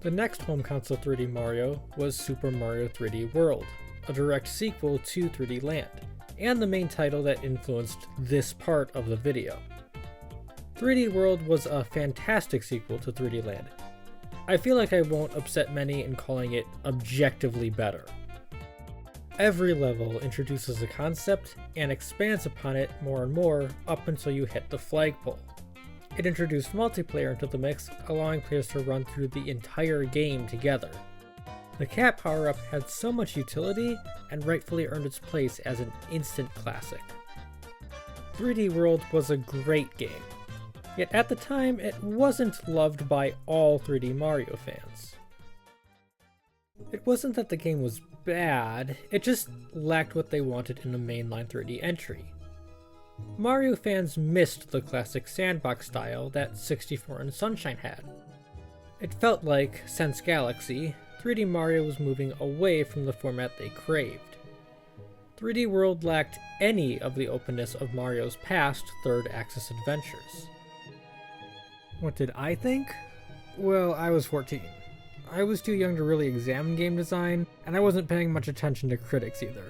the next home console 3D Mario was Super Mario 3D World, a direct sequel to 3D Land, and the main title that influenced this part of the video. 3D World was a fantastic sequel to 3D Land. I feel like I won't upset many in calling it objectively better. Every level introduces a concept and expands upon it more and more up until you hit the flagpole. It introduced multiplayer into the mix, allowing players to run through the entire game together. The cat power-up had so much utility and rightfully earned its place as an instant classic. 3D World was a great game, yet at the time it wasn't loved by all 3D Mario fans. It wasn't that the game was bad, it just lacked what they wanted in a mainline 3D entry. Mario fans missed the classic sandbox style that 64 and Sunshine had. It felt like, since Galaxy, 3D Mario was moving away from the format they craved. 3D World lacked any of the openness of Mario's past third-axis adventures. What did I think? Well, I was 14. I was too young to really examine game design, and I wasn't paying much attention to critics either.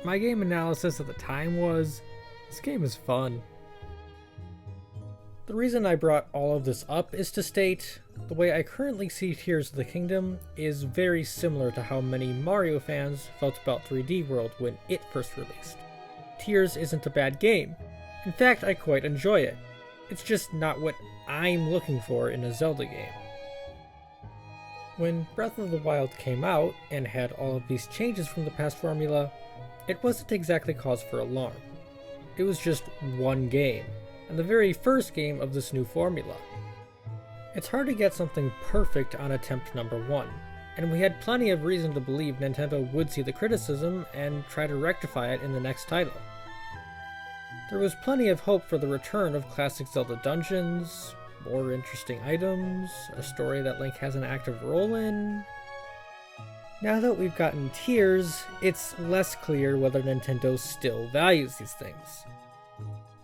My game analysis at the time was, this game is fun. The reason I brought all of this up is to state, the way I currently see Tears of the Kingdom is very similar to how many Mario fans felt about 3D World when it first released. Tears isn't a bad game. In fact, I quite enjoy it. It's just not what I'm looking for in a Zelda game. When Breath of the Wild came out and had all of these changes from the past formula, it wasn't exactly cause for alarm. It was just one game, and the very first game of this new formula. It's hard to get something perfect on attempt number 1, and we had plenty of reason to believe Nintendo would see the criticism and try to rectify it in the next title. There was plenty of hope for the return of classic Zelda dungeons, more interesting items, a story that Link has an active role in. Now that we've gotten Tears, it's less clear whether Nintendo still values these things.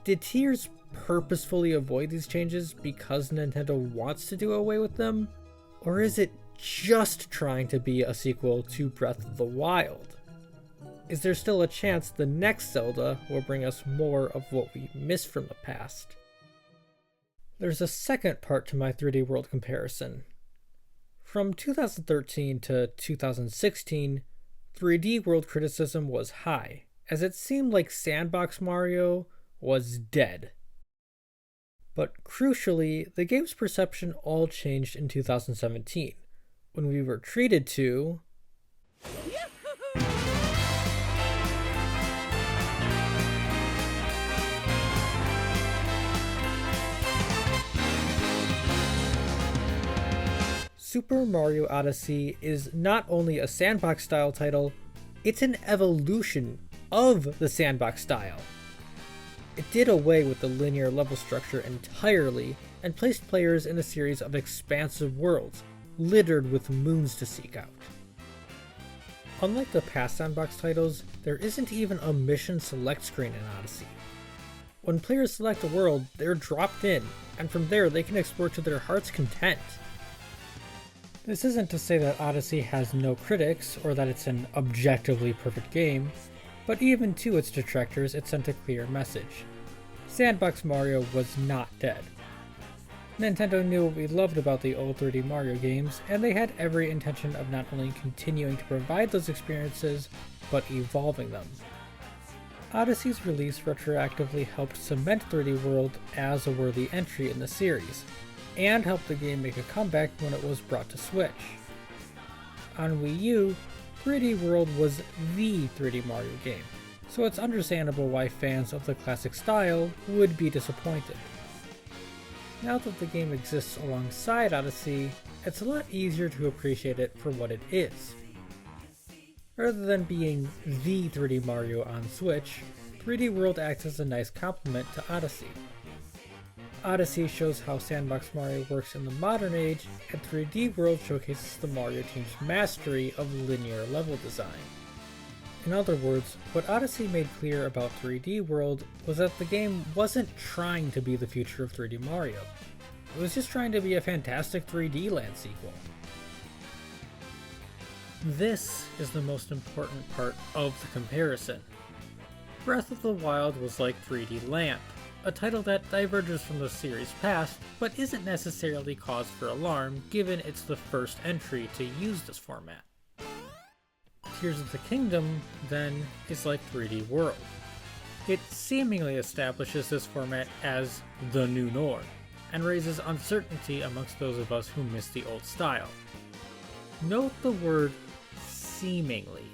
Did Tears purposefully avoid these changes because Nintendo wants to do away with them? Or is it just trying to be a sequel to Breath of the Wild? Is there still a chance the next Zelda will bring us more of what we missed from the past? There's a second part to my 3D World comparison. From 2013 to 2016, 3D World criticism was high, as it seemed like Sandbox Mario was dead. But crucially, the game's perception all changed in 2017, when we were treated to Super Mario Odyssey is not only a sandbox style title, it's an evolution of the sandbox style. It did away with the linear level structure entirely and placed players in a series of expansive worlds, littered with moons to seek out. Unlike the past sandbox titles, there isn't even a mission select screen in Odyssey. When players select a world, they're dropped in, and from there they can explore to their heart's content. This isn't to say that Odyssey has no critics, or that it's an objectively perfect game, but even to its detractors it sent a clear message. Sandbox Mario was not dead. Nintendo knew what we loved about the old 3D Mario games, and they had every intention of not only continuing to provide those experiences, but evolving them. Odyssey's release retroactively helped cement 3D World as a worthy entry in the series, and helped the game make a comeback when it was brought to Switch. On Wii U, 3D World was the 3D Mario game, so it's understandable why fans of the classic style would be disappointed. Now that the game exists alongside Odyssey, it's a lot easier to appreciate it for what it is. Rather than being the 3D Mario on Switch, 3D World acts as a nice complement to Odyssey. Odyssey shows how Sandbox Mario works in the modern age, and 3D World showcases the Mario team's mastery of linear level design. In other words, what Odyssey made clear about 3D World was that the game wasn't trying to be the future of 3D Mario. It was just trying to be a fantastic 3D Land sequel. This is the most important part of the comparison. Breath of the Wild was like 3D Land, a title that diverges from the series' past, but isn't necessarily cause for alarm given it's the first entry to use this format. Tears of the Kingdom, then, is like 3D World. It seemingly establishes this format as the new norm, and raises uncertainty amongst those of us who miss the old style. Note the word seemingly.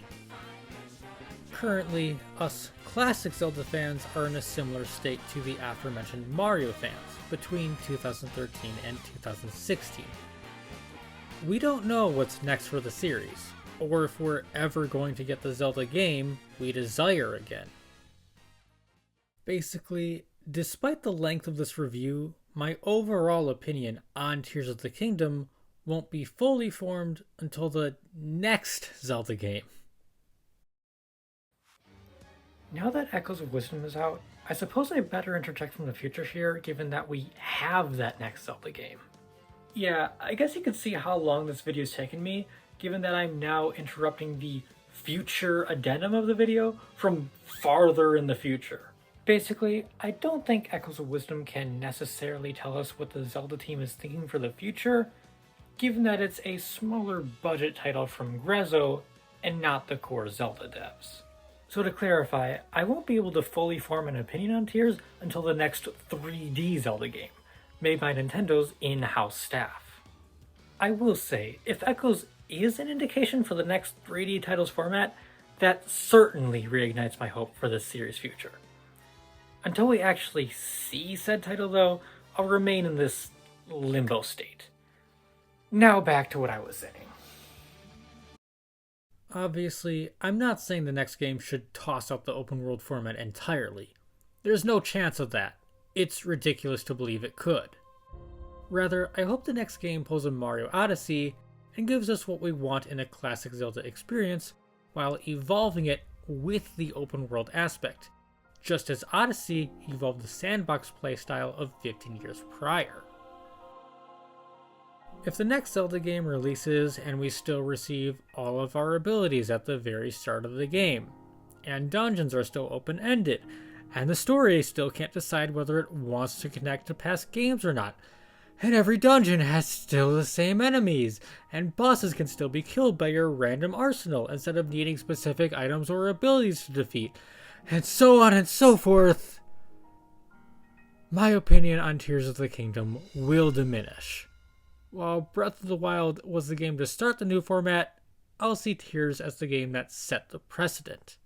Currently, us classic Zelda fans are in a similar state to the aforementioned Mario fans between 2013 and 2016. We don't know what's next for the series, or if we're ever going to get the Zelda game we desire again. Basically, despite the length of this review, my overall opinion on Tears of the Kingdom won't be fully formed until the next Zelda game. Now that Echoes of Wisdom is out, I suppose I better interject from the future here, given that we have that next Zelda game. Yeah, I guess you can see how long this video's taken me, given that I'm now interrupting the future addendum of the video from farther in the future. Basically, I don't think Echoes of Wisdom can necessarily tell us what the Zelda team is thinking for the future, given that it's a smaller budget title from Grezzo and not the core Zelda devs. So to clarify, I won't be able to fully form an opinion on Tears until the next 3D Zelda game, made by Nintendo's in-house staff. I will say, if Echoes is an indication for the next 3D title's format, that certainly reignites my hope for this series' future. Until we actually see said title though, I'll remain in this limbo state. Now back to what I was saying. Obviously, I'm not saying the next game should toss out the open world format entirely. There's no chance of that. It's ridiculous to believe it could. Rather, I hope the next game pulls a Mario Odyssey and gives us what we want in a classic Zelda experience while evolving it with the open world aspect, just as Odyssey evolved the sandbox playstyle of 15 years prior. If the next Zelda game releases and we still receive all of our abilities at the very start of the game, and dungeons are still open-ended, and the story still can't decide whether it wants to connect to past games or not, and every dungeon has still the same enemies, and bosses can still be killed by your random arsenal instead of needing specific items or abilities to defeat, and so on and so forth, my opinion on Tears of the Kingdom will diminish. While Breath of the Wild was the game to start the new format, I'll see Tears as the game that set the precedent.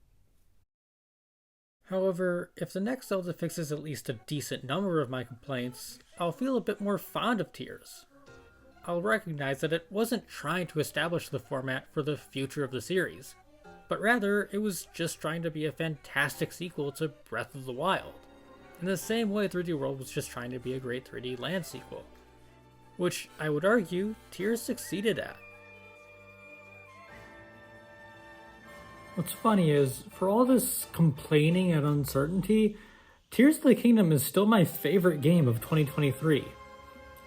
However, if the next Zelda fixes at least a decent number of my complaints, I'll feel a bit more fond of Tears. I'll recognize that it wasn't trying to establish the format for the future of the series, but rather it was just trying to be a fantastic sequel to Breath of the Wild, in the same way 3D World was just trying to be a great 3D Land sequel, which I would argue Tears succeeded at. What's funny is, for all this complaining and uncertainty, Tears of the Kingdom is still my favorite game of 2023.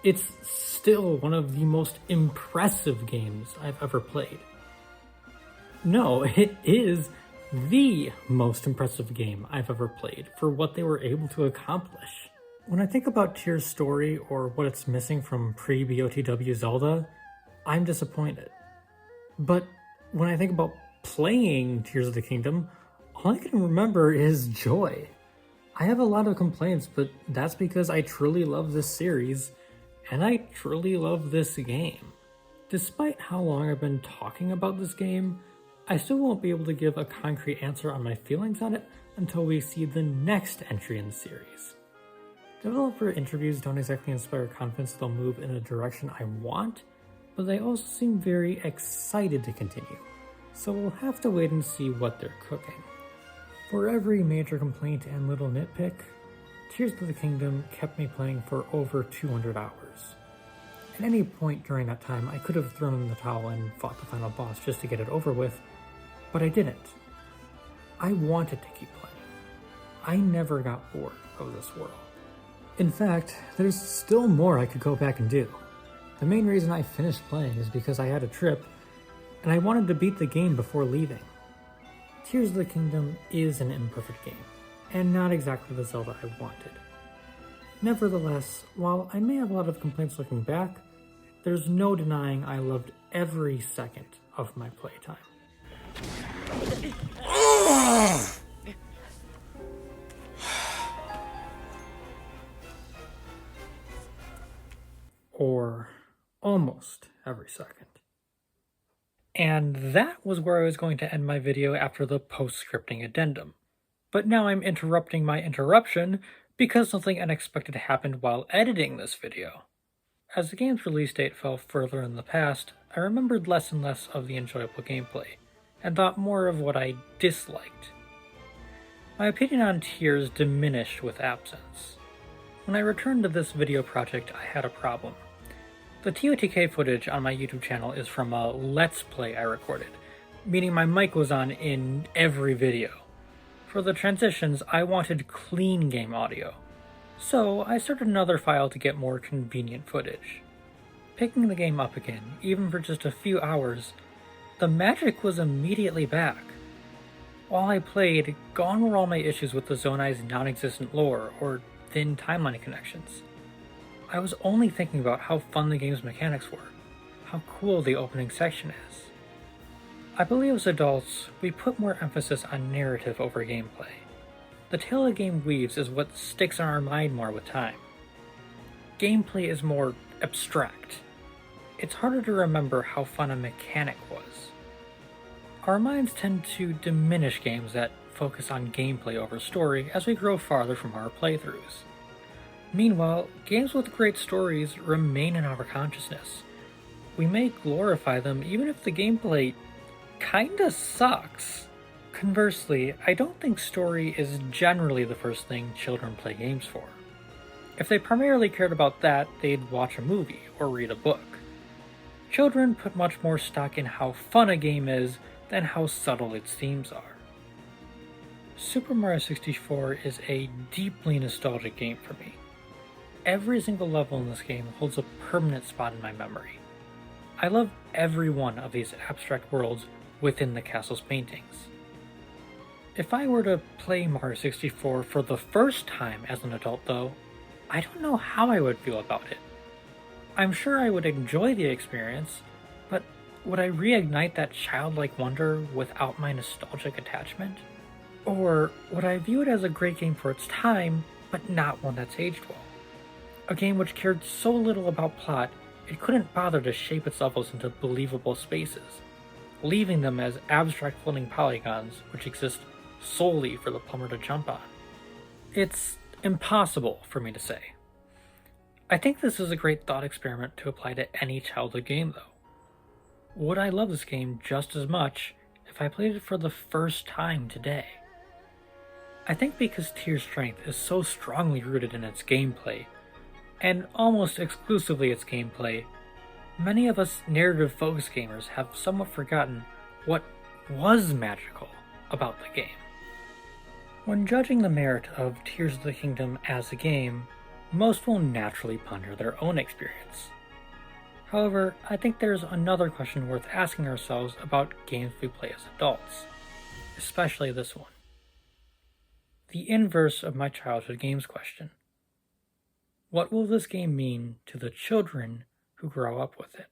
It's still one of the most impressive games I've ever played. No, it is the most impressive game I've ever played for what they were able to accomplish. When I think about Tears' story or what it's missing from pre-BOTW Zelda, I'm disappointed. But when I think about playing Tears of the Kingdom, all I can remember is joy. I have a lot of complaints, but that's because I truly love this series, and I truly love this game. Despite how long I've been talking about this game, I still won't be able to give a concrete answer on my feelings on it until we see the next entry in the series. Developer interviews don't exactly inspire confidence they'll move in a direction I want, but they also seem very excited to continue, so we'll have to wait and see what they're cooking. For every major complaint and little nitpick, Tears of the Kingdom kept me playing for over 200 hours. At any point during that time, I could have thrown in the towel and fought the final boss just to get it over with, but I didn't. I wanted to keep playing. I never got bored of this world. In fact, there's still more I could go back and do. The main reason I finished playing is because I had a trip, and I wanted to beat the game before leaving. Tears of the Kingdom is an imperfect game, and not exactly the Zelda I wanted. Nevertheless, while I may have a lot of complaints looking back, there's no denying I loved every second of my playtime. Or almost every second. And that was where I was going to end my video after the post-scripting addendum. But now I'm interrupting my interruption because something unexpected happened while editing this video. As the game's release date fell further in the past, I remembered less and less of the enjoyable gameplay, and thought more of what I disliked. My opinion on Tears diminished with absence. When I returned to this video project, I had a problem. The TOTK footage on my YouTube channel is from a Let's Play I recorded, meaning my mic was on in every video. For the transitions, I wanted clean game audio, so I started another file to get more convenient footage. Picking the game up again, even for just a few hours, the magic was immediately back. While I played, gone were all my issues with the Zonai's non-existent lore or thin timeline connections. I was only thinking about how fun the game's mechanics were, how cool the opening section is. I believe as adults, we put more emphasis on narrative over gameplay. The tale the game weaves is what sticks in our mind more with time. Gameplay is more abstract. It's harder to remember how fun a mechanic was. Our minds tend to diminish games that focus on gameplay over story as we grow farther from our playthroughs. Meanwhile, games with great stories remain in our consciousness. We may glorify them even if the gameplay kinda sucks. Conversely, I don't think story is generally the first thing children play games for. If they primarily cared about that, they'd watch a movie or read a book. Children put much more stock in how fun a game is than how subtle its themes are. Super Mario 64 is a deeply nostalgic game for me. Every single level in this game holds a permanent spot in my memory. I love every one of these abstract worlds within the castle's paintings. If I were to play Mario 64 for the first time as an adult though, I don't know how I would feel about it. I'm sure I would enjoy the experience, but would I reignite that childlike wonder without my nostalgic attachment? Or would I view it as a great game for its time, but not one that's aged well? A game which cared so little about plot, it couldn't bother to shape its levels into believable spaces, leaving them as abstract floating polygons which exist solely for the plumber to jump on. It's impossible for me to say. I think this is a great thought experiment to apply to any childhood game though. Would I love this game just as much if I played it for the first time today? I think because Tears' strength is so strongly rooted in its gameplay, and almost exclusively its gameplay, many of us narrative-focused gamers have somewhat forgotten what was magical about the game. When judging the merit of Tears of the Kingdom as a game, most will naturally ponder their own experience. However, I think there's another question worth asking ourselves about games we play as adults, especially this one. The inverse of my childhood games question. What will this game mean to the children who grow up with it?